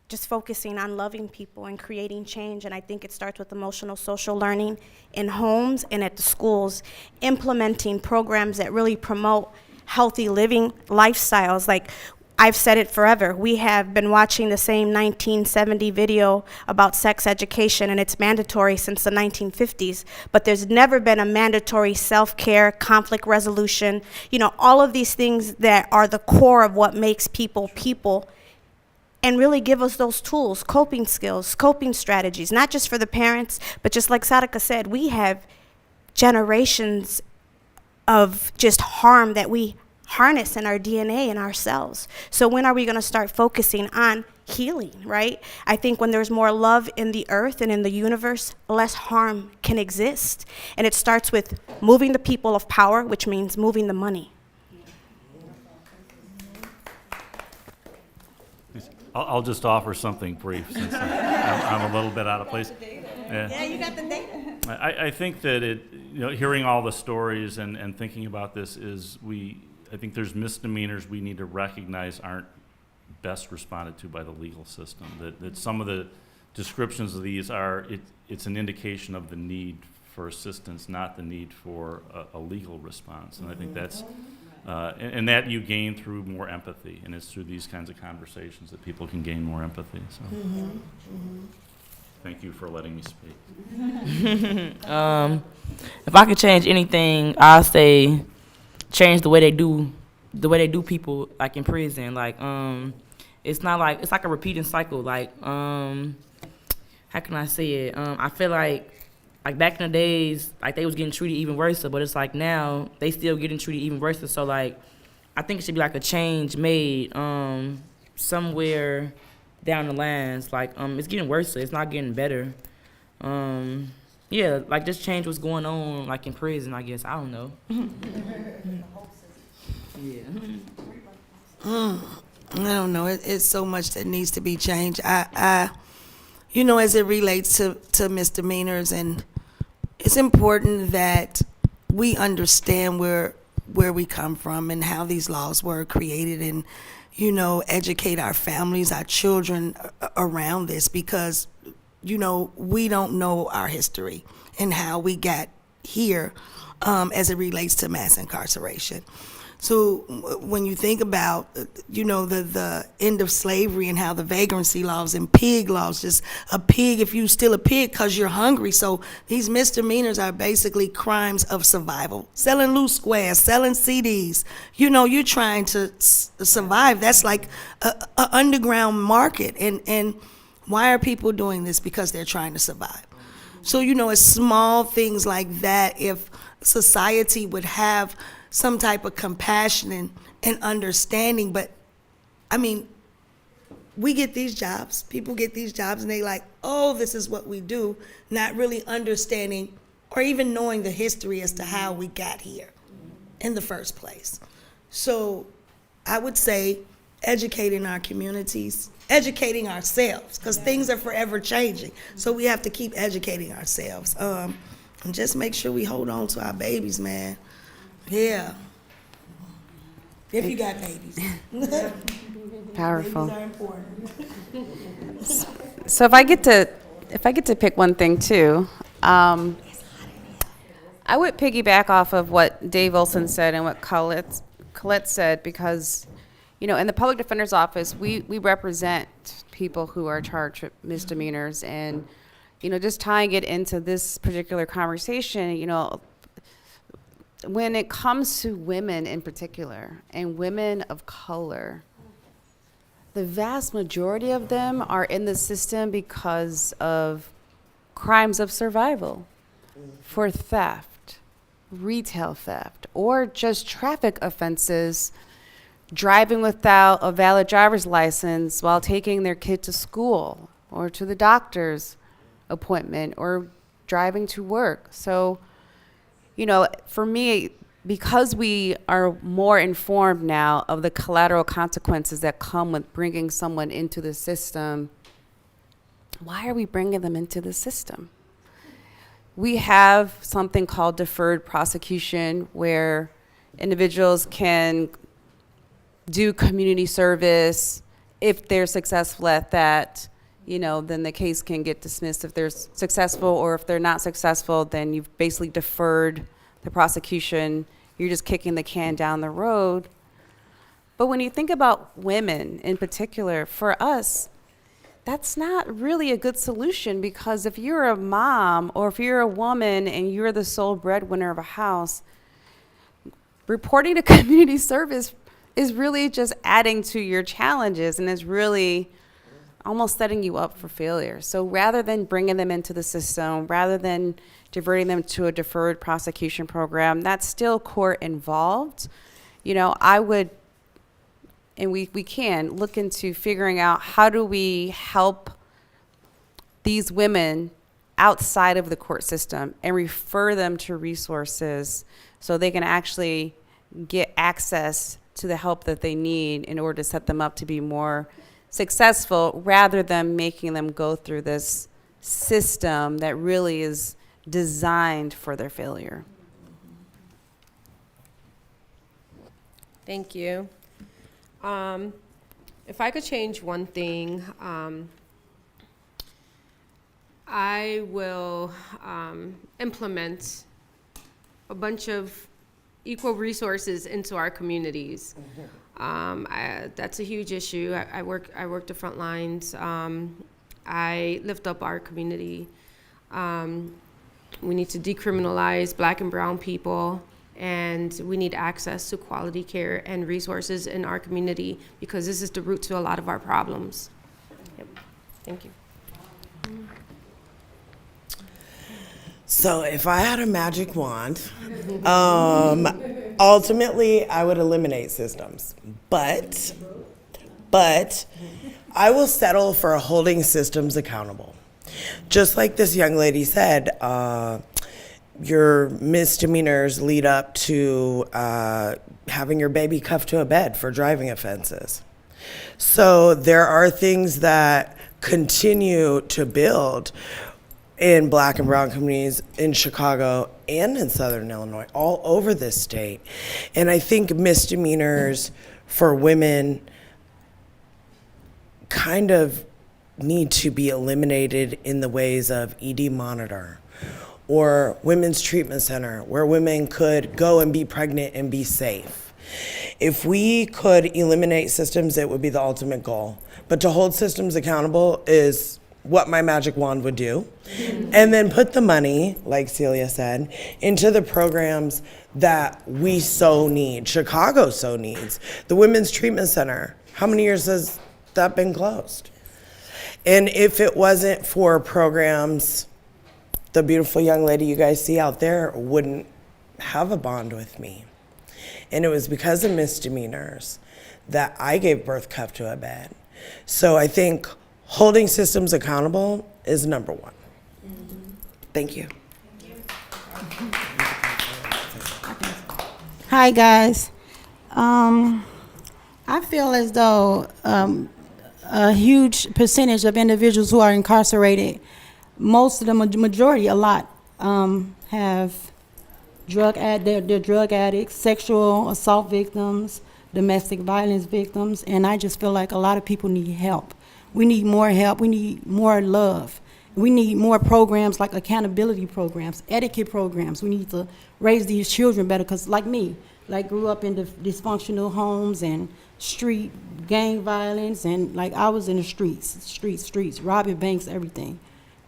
just focusing on loving people and creating change. And I think it starts with emotional social learning in homes and at the schools, implementing programs that really promote healthy living lifestyles. Like I've said it forever, we have been watching the same 1970 video about sex education, and it's mandatory since the 1950s, but there's never been a mandatory self-care, conflict resolution, you know, all of these things that are the core of what makes people people, and really give us those tools, coping skills, coping strategies, not just for the parents, but just like Sadaka said, we have generations of just harm that we harness in our DNA and ourselves. So when are we gonna start focusing on healing, right? I think when there's more love in the earth and in the universe, less harm can exist. And it starts with moving the people of power, which means moving the money.
I'll just offer something brief since I'm a little bit out of place.
Yeah, you got the data.
I think that hearing all the stories and thinking about this I think there's misdemeanors we need to recognize aren't best responded to by the legal system. That some of the descriptions of these it's an indication of the need for assistance, not the need for a legal response. And I think that's and that you gain through more empathy, and it's through these kinds of conversations that people can gain more empathy. So, thank you for letting me speak.
If I could change anything, I'll say change the way they do people, like in prison. Like it's like a repeating cycle. Like how can I say it? I feel like back in the days, like they was getting treated even worse, but it's like now they still getting treated even worse. So like, I think it should be like a change made somewhere down the lines. Like it's getting worse, it's not getting better. Yeah, like just change what's going on like in prison, I guess. I don't know. Yeah.
I don't know. It's so much that needs to be changed. I you know, as it relates to misdemeanors, and it's important that we understand where we come from and how these laws were created, and, you know, educate our families, our children around this, because, you know, we don't know our history and how we got here. as it relates to mass incarceration. So when you think about, the end of slavery and how the vagrancy laws and pig laws, just a pig, if you steal a pig because you're hungry. So these misdemeanors are basically crimes of survival. Selling loose squares, selling CDs. You're trying to survive. That's like a underground market. And why are people doing this? Because they're trying to survive. So, it's small things like that. If society would have some type of compassion and understanding. But I mean, we get these jobs, people get these jobs, and they like, oh, this is what we do, not really understanding or even knowing the history as to how we got here in the first place. So I would say educating our communities, educating ourselves, because things are forever changing. So we have to keep educating ourselves, and just make sure we hold on to our babies, man. Yeah. If you got babies.
Powerful.
Babies are important.
So if I get to pick one thing too, I would piggyback off of what Dave Olson said and what Colette said, because, in the public defender's office, we represent people who are charged with misdemeanors, and, just tying it into this particular conversation, when it comes to women in particular, and women of color, the vast majority of them are in the system because of crimes of survival, for theft, retail theft, or just traffic offenses, driving without a valid driver's license while taking their kid to school or to the doctor's appointment or driving to work. So, for me, because we are more informed now of the collateral consequences that come with bringing someone into the system, why are we bringing them into the system? We have something called deferred prosecution, where individuals can do community service. If they're successful at that, then the case can get dismissed if they're successful, or if they're not successful, then you've basically deferred the prosecution. You're just kicking the can down the road. But when you think about women in particular, for us, that's not really a good solution, because if you're a mom or if you're a woman and you're the sole breadwinner of a house, reporting to community service is really just adding to your challenges and is really almost setting you up for failure. So rather than bringing them into the system, rather than diverting them to a deferred prosecution program, that's still court involved. I would, and we can look into figuring out how do we help these women outside of the court system and refer them to resources so they can actually get access to the help that they need in order to set them up to be more successful, rather than making them go through this system that really is designed for their failure.
Thank you. If I could change one thing, I will implement a bunch of equal resources into our communities. That's a huge issue. I work the front lines. I lift up our community. We need to decriminalize Black and brown people, and we need access to quality care and resources in our community, because this is the root to a lot of our problems. Yep. Thank you.
So if I had a magic wand, ultimately I would eliminate systems, but I will settle for holding systems accountable. Just like this young lady said, your misdemeanors lead up to having your baby cuffed to a bed for driving offenses. So there are things that continue to build in Black and brown communities in Chicago and in Southern Illinois, all over this state. And I think misdemeanors for women kind of need to be eliminated in the ways of ED monitor, or women's treatment center where women could go and be pregnant and be safe. If we could eliminate systems, it would be the ultimate goal. But to hold systems accountable is what my magic wand would do. And then put the money, like Celia said, into the programs that we so need, Chicago so needs. The Women's Treatment Center, how many years has that been closed? And if it wasn't for programs, the beautiful young lady you guys see out there wouldn't have a bond with me. And it was because of misdemeanors that I gave birth cuffed to a bed. So I think holding systems accountable is number one. Thank you.
Hi, guys. I feel as though a huge percentage of individuals who are incarcerated, most of them, majority, a lot, have they're drug addicts, sexual assault victims, domestic violence victims, and I just feel like a lot of people need help. We need more help. We need more love. We need more programs like accountability programs, etiquette programs. We need to raise these children better because like me, like grew up in dysfunctional homes and street gang violence, and like I was in the streets, robbing banks, everything.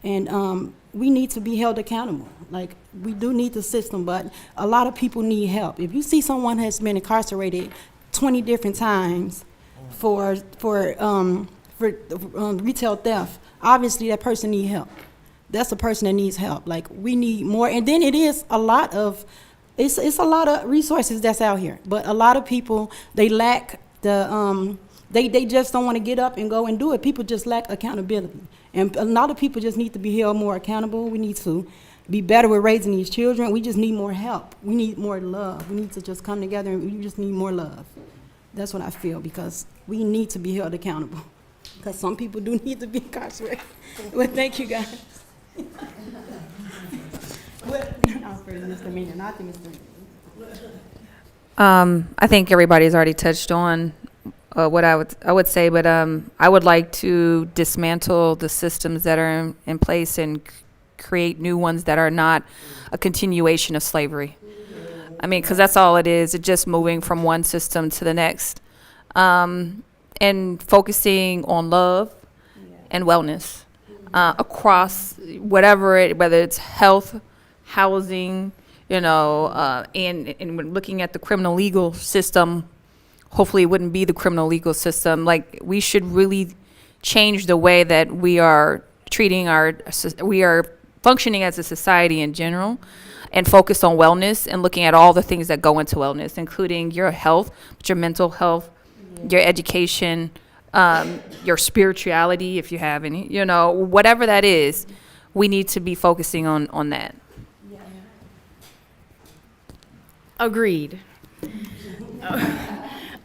And we need to be held accountable. Like we do need the system, but a lot of people need help. If you see someone has been incarcerated 20 different times for retail theft, obviously that person needs help. That's a person that needs help. Like we need more, and then it is a lot of, it's a lot of resources that's out here. But a lot of people, they lack the, they just don't want to get up and go and do it. People just lack accountability. And a lot of people just need to be held more accountable. We need to be better with raising these children. We just need more help. We need more love. We need to just come together and we just need more love. That's what I feel, because we need to be held accountable. Because some people do need to be incarcerated. Well, thank you, guys.
I think everybody's already touched on what I would say, but I would like to dismantle the systems that are in place and create new ones that are not a continuation of slavery. I mean, because that's all it is. It's just moving from one system to the next, and focusing on love and wellness across whether it's health, housing, and when looking at the criminal legal system, hopefully it wouldn't be the criminal legal system. Like, we should really change the way that we are we are functioning as a society in general, and focus on wellness and looking at all the things that go into wellness, including your health, your mental health, your education, your spirituality, if you have any, whatever that is, we need to be focusing on that.
Agreed.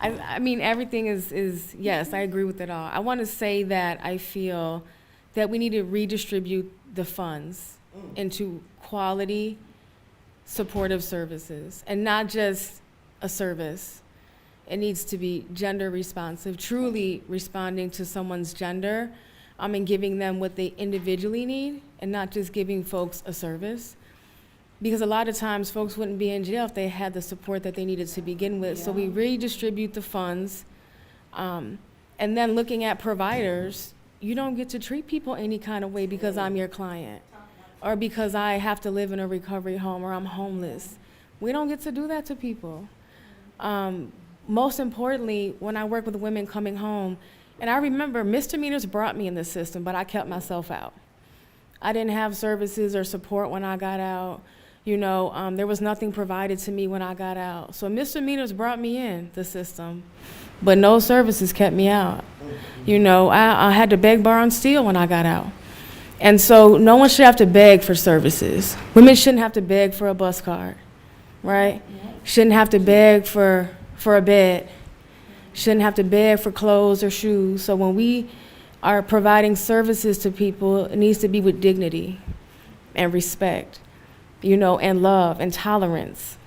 I mean, everything is, yes, I agree with it all. I want to say that I feel that we need to redistribute the funds into quality supportive services, and not just a service. It needs to be gender responsive, truly responding to someone's gender, and giving them what they individually need, and not just giving folks a service. Because a lot of times folks wouldn't be in jail if they had the support that they needed to begin with. Yeah. So we redistribute the funds, and then looking at providers, you don't get to treat people any kind of way because I'm your client, or because I have to live in a recovery home, or I'm homeless. We don't get to do that to people. Most importantly, when I work with women coming home, and I remember misdemeanors brought me in the system, but I kept myself out. I didn't have services or support when I got out. There was nothing provided to me when I got out. So misdemeanors brought me in the system, but no services kept me out. I had to beg, borrow, and steal when I got out. And so no one should have to beg for services. Women shouldn't have to beg for a bus card, right? Shouldn't have to beg for a bed. Shouldn't have to beg for clothes or shoes. So when we are providing services to people, it needs to be with dignity and respect, and love and tolerance,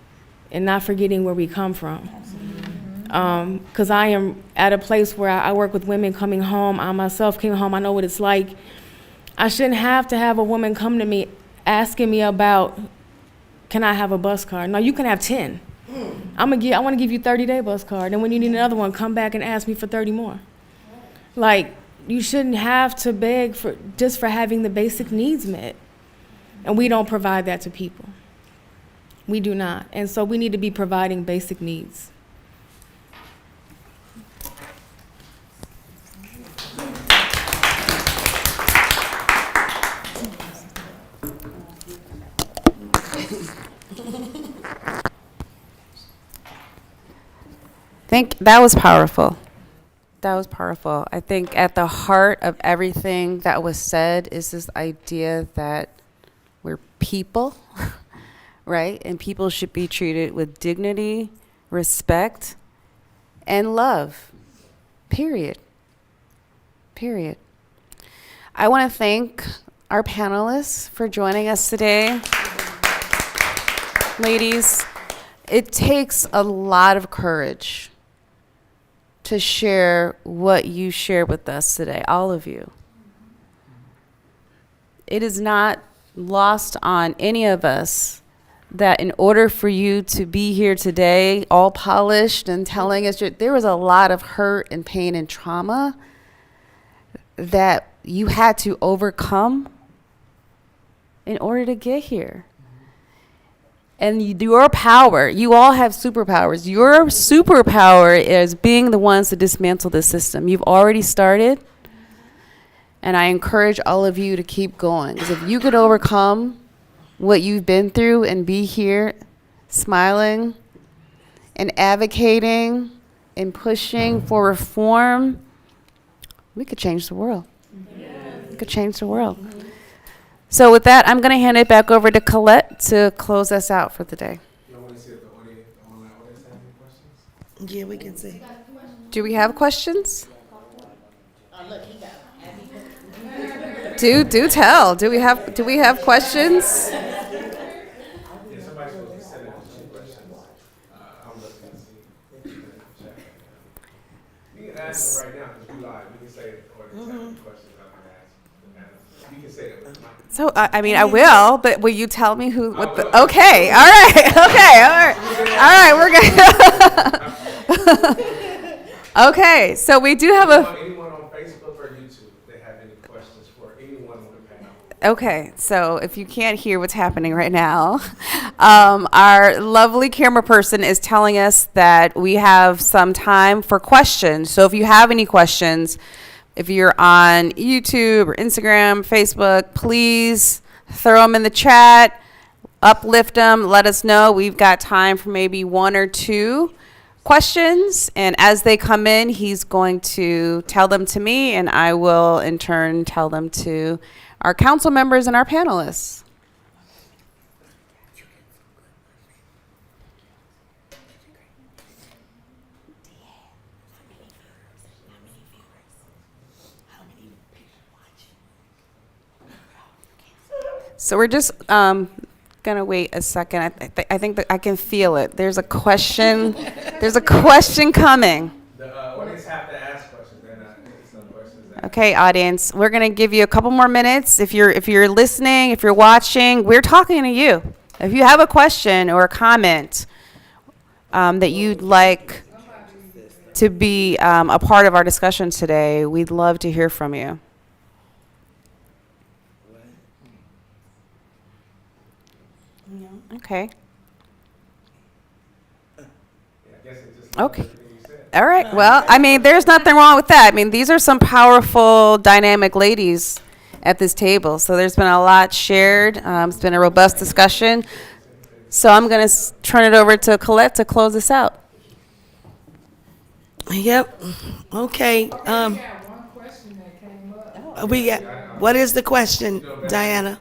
and not forgetting where we come from. Because I am at a place where I work with women coming home. I myself came home. I know what it's like. I shouldn't have to have a woman come to me asking me about, can I have a bus card? No, you can have 10. I want to give you 30-day bus card. And when you need another one, come back and ask me for 30 more. Like, you shouldn't have to beg just for having the basic needs met. And we don't provide that to people. We do not. And so we need to be providing basic needs.
I think that was powerful. That was powerful. I think at the heart of everything that was said is this idea that we're people, right? And people should be treated with dignity, respect, and love. Period. Period. I want to thank our panelists for joining us today. Ladies, it takes a lot of courage to share what you shared with us today, all of you. It is not lost on any of us that in order for you to be here today, all polished and telling us, there was a lot of hurt and pain and trauma that you had to overcome in order to get here. And your power, you all have superpowers. Your superpower is being the ones to dismantle the system. You've already started. And I encourage all of you to keep going. Because if you could overcome what you've been through and be here smiling and advocating and pushing for reform, we could change the world. We could change the world. So with that, I'm going to hand it back over to Colette to close us out for the day.
Yeah, we can see.
Do we have questions? Do tell. Do we have questions? So, I mean, I will, but will you tell me who, what the, okay, all right, we're good. Okay, so we do have a.
Anyone on Facebook or YouTube, they have any questions for anyone on the panel?
Okay, so if you can't hear what's happening right now, our lovely camera person is telling us that we have some time for questions. So if you have any questions, if you're on YouTube or Instagram, Facebook, please throw them in the chat, uplift them, let us know. We've got time for maybe one or two questions. And as they come in, he's going to tell them to me, and I will in turn tell them to our council members and our panelists. So we're just gonna wait a second. I think that I can feel it. There's a question. There's a question coming.
The audience have to ask questions. They're not some questions.
Okay, audience. We're gonna give you a couple more minutes. If you're listening, if you're watching, we're talking to you. If you have a question or a comment that you'd like to be a part of our discussion today, we'd love to hear from you. Okay. Okay. All right. Well, I mean, there's nothing wrong with that. I mean, these are some powerful, dynamic ladies at this table. So there's been a lot shared. It's been a robust discussion. So I'm going to turn it over to Colette to close this out.
Yep. Okay. We got. What is the question, Diana?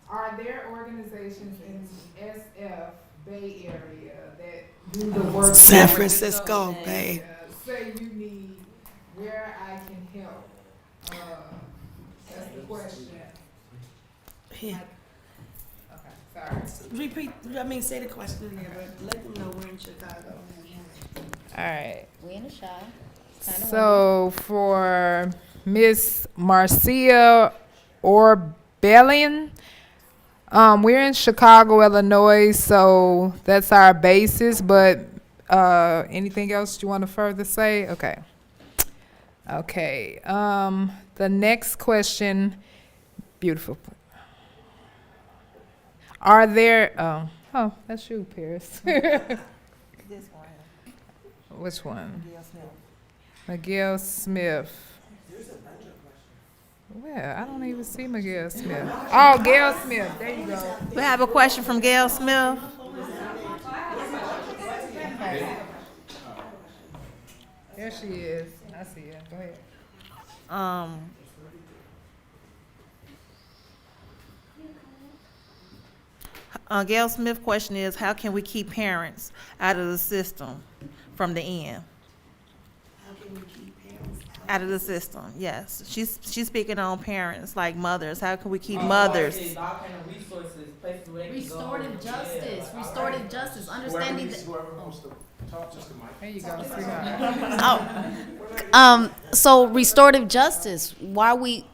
Are there organizations in SF Bay Area that do the work?
San Francisco Bay.
Say you need where I can help. That's the question.
Yeah.
Okay.
Repeat, say the question in there, but let them know we're in Chicago.
All right.
We in the shop.
So for Miss Marcia Orbellion, we're in Chicago, Illinois, so that's our basis. But anything else you want to further say? Okay. Okay. The next question, beautiful. Are there? Oh, that's you, Paris.
This one.
Which one?
Miguel Smith.
Miguel Smith. Where? I don't even see Miguel Smith. Oh, Gail Smith. There you go.
We have a question from Gail Smith.
There she is. I see her. Go ahead.
Gail Smith's question is, how can we keep parents out of the system from the end?
How can we keep parents
Out of the system, yes. She's speaking on parents, like mothers. How can we keep mothers?
Restorative justice. Restorative justice. Understanding that.
Whoever wants to talk, just the mic.
There you go.
So restorative justice. Why we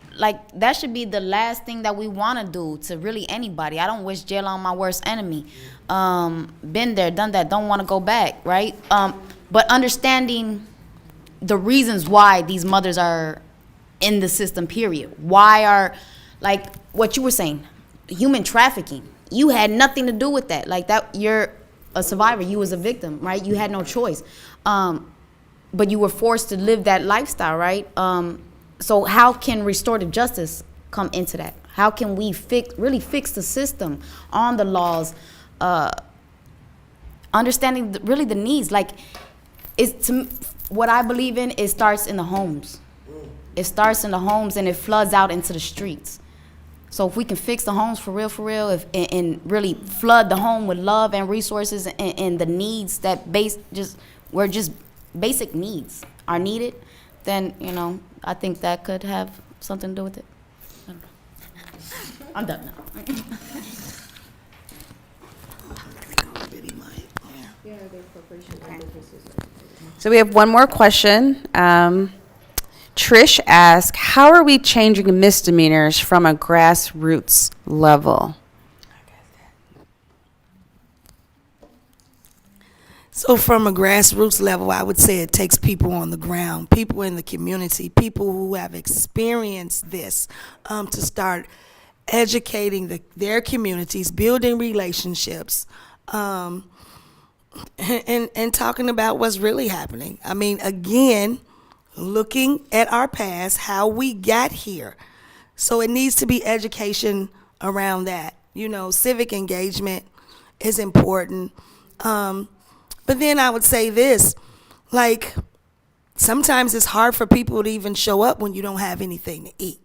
that should be the last thing that we want to do to really anybody. I don't wish jail on my worst enemy. Been there, done that. Don't want to go back, right? But understanding the reasons why these mothers are in the system, period. Why are, like what you were saying, human trafficking. You had nothing to do with that. Like that, you're a survivor. You was a victim, right? You had no choice. But you were forced to live that lifestyle, right? So how can restorative justice come into that? How can we really fix the system on the laws, understanding really the needs? Like, what I believe in, it starts in the homes. It starts in the homes and it floods out into the streets. So if we can fix the homes for real, and really flood the home with love and resources and the needs that where just basic needs are needed, then, I think that could have something to do with it. I'm done now.
So we have one more question. Trish asked, how are we changing misdemeanors from a grassroots level?
So from a grassroots level, I would say it takes people on the ground, people in the community, people who have experienced this, to start educating their communities, building relationships, and talking about what's really happening. I mean, again, looking at our past, how we got here. So it needs to be education around that. Civic engagement is important. But then I would say this, sometimes it's hard for people to even show up when you don't have anything to eat.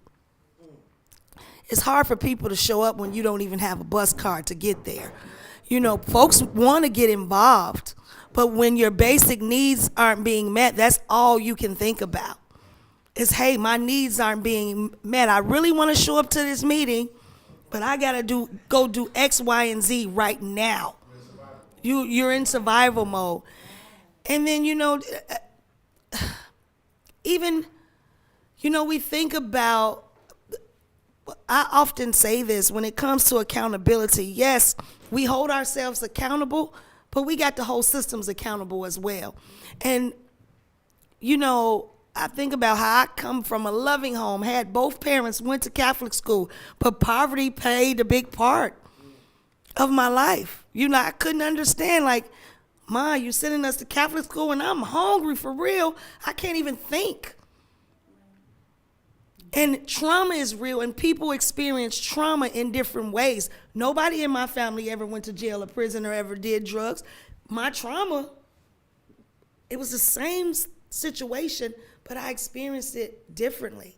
It's hard for people to show up when you don't even have a bus card to get there. Folks want to get involved, but when your basic needs aren't being met, that's all you can think about. Is, hey, my needs aren't being met. I really want to show up to this meeting, but I got to go do X, Y, and Z right now. You're in survival mode. And then, even, we think about, I often say this, when it comes to accountability, yes, we hold ourselves accountable, but we got to hold systems accountable as well. And, I think about how I come from a loving home, had both parents, went to Catholic school, but poverty played a big part of my life. I couldn't understand, Ma, you sending us to Catholic school and I'm hungry for real. I can't even think. And trauma is real, and people experience trauma in different ways. Nobody in my family ever went to jail or prison or ever did drugs. My trauma, it was the same situation, but I experienced it differently.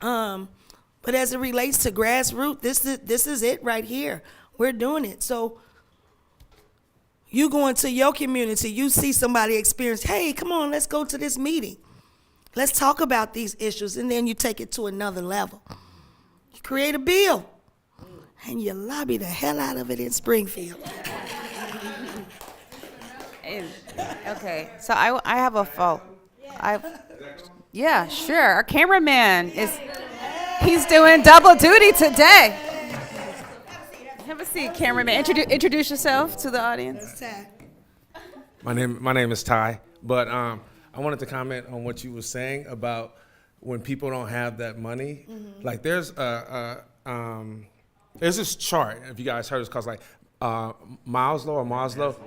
But as it relates to grassroots, this is it right here. We're doing it. So you go into your community, you see somebody experience, hey, come on, let's go to this meeting. Let's talk about these issues, and then you take it to another level. You create a bill. and you lobby the hell out of it in Springfield.
Okay, so I have a fault. Yeah, sure. Our cameraman he's doing double duty today. Have a seat, cameraman. Introduce yourself to the audience.
My name is Ty, but I wanted to comment on what you were saying about when people don't have that money. Like there's this chart, if you guys heard, it's called like Maslow's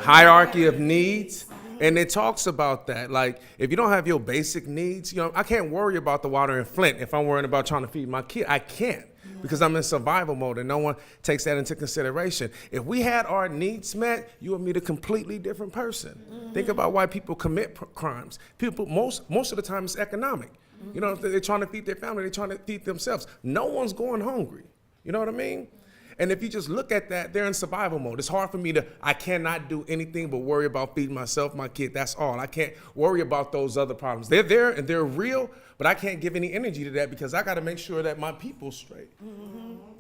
hierarchy of needs. And it talks about that. Like, if you don't have your basic needs, I can't worry about the water in Flint if I'm worrying about trying to feed my kid. I can't, because I'm in survival mode and no one takes that into consideration. If we had our needs met, you would meet a completely different person. Think about why people commit crimes. People, most of the time, it's economic. If they're trying to feed their family, they're trying to feed themselves. No one's going hungry. You know what I mean? And if you just look at that, they're in survival mode. It's hard for me I cannot do anything but worry about feeding myself, my kid, that's all. I can't worry about those other problems. They're there and they're real, but I can't give any energy to that because I gotta make sure that my people's straight.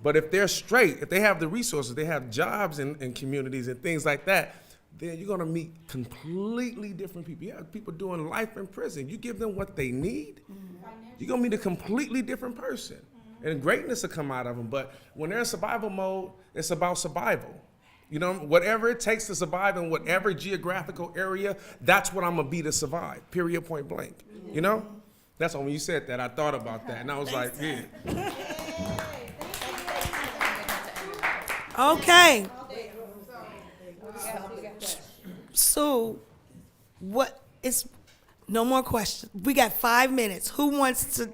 But if they're straight, if they have the resources, they have jobs in communities and things like that, then you're gonna meet completely different people. You have people doing life in prison. You give them what they need, you're gonna meet a completely different person. And greatness will come out of them. But when they're in survival mode, it's about survival. Whatever it takes to survive in whatever geographical area, that's what I'm gonna be to survive, period, point blank. That's why when you said that, I thought about that. And I was like, yeah.
Okay. So, no more questions. We got 5 minutes. Who wants to?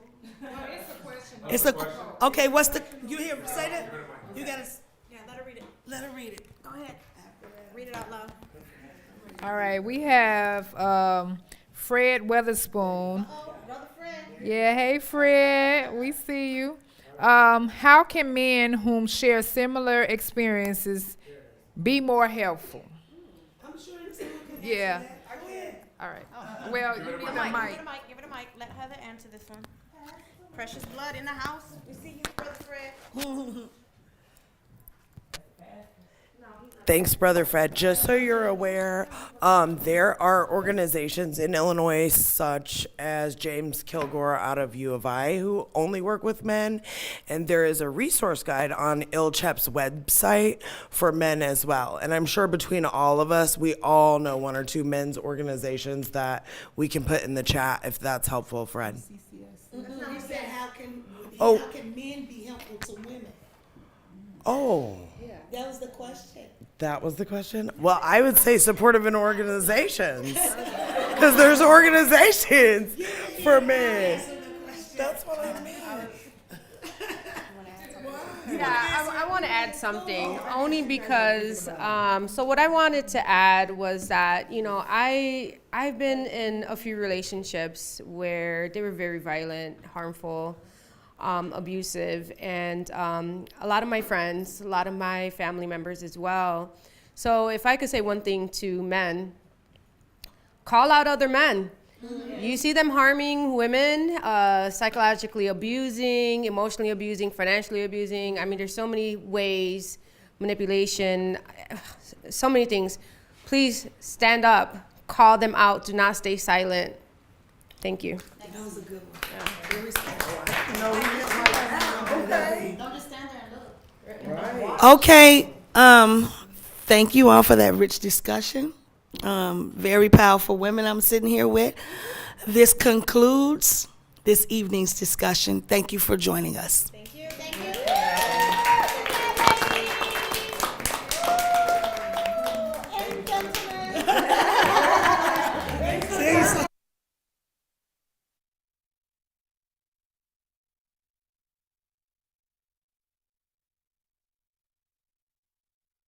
Okay, you hear, say that? You gotta, let her read it. Let her read it. Go ahead. Read it out loud.
All right, we have Fred Weatherspoon.
Brother Fred.
Yeah, hey Fred, we see you. How can men whom share similar experiences be more helpful?
I'm sure someone can
Yeah.
answer that. Go ahead.
All right. Well, you need the mic.
Give it a mic. Let Heather answer this one. Precious blood in the house. We see you, Brother Fred.
Thanks, Brother Fred. Just so you're aware, there are organizations in Illinois such as James Kilgore out of U of I who only work with men, and there is a resource guide on ILCHEP's website for men as well. And I'm sure between all of us, we all know one or two men's organizations that we can put in the chat if that's helpful, Fred.
You said how can men be helpful to women?
Oh.
That was the question.
That was the question? Well, I would say supportive in organizations. Because there's organizations for men. That's what I mean.
Yeah, I want to add something, only because, so what I wanted to add was that, I've been in a few relationships where they were very violent, harmful, abusive, and a lot of my friends, a lot of my family members as well. So if I could say one thing to men, call out other men. You see them harming women, psychologically abusing, emotionally abusing, financially abusing. I mean, there's so many ways, manipulation, so many things. Please stand up, call them out, do not stay silent. Thank you.
That was a good one.
Don't just stand there and look.
Okay, thank you all for that rich discussion. Very powerful women I'm sitting here with. This concludes this evening's discussion. Thank you for joining us.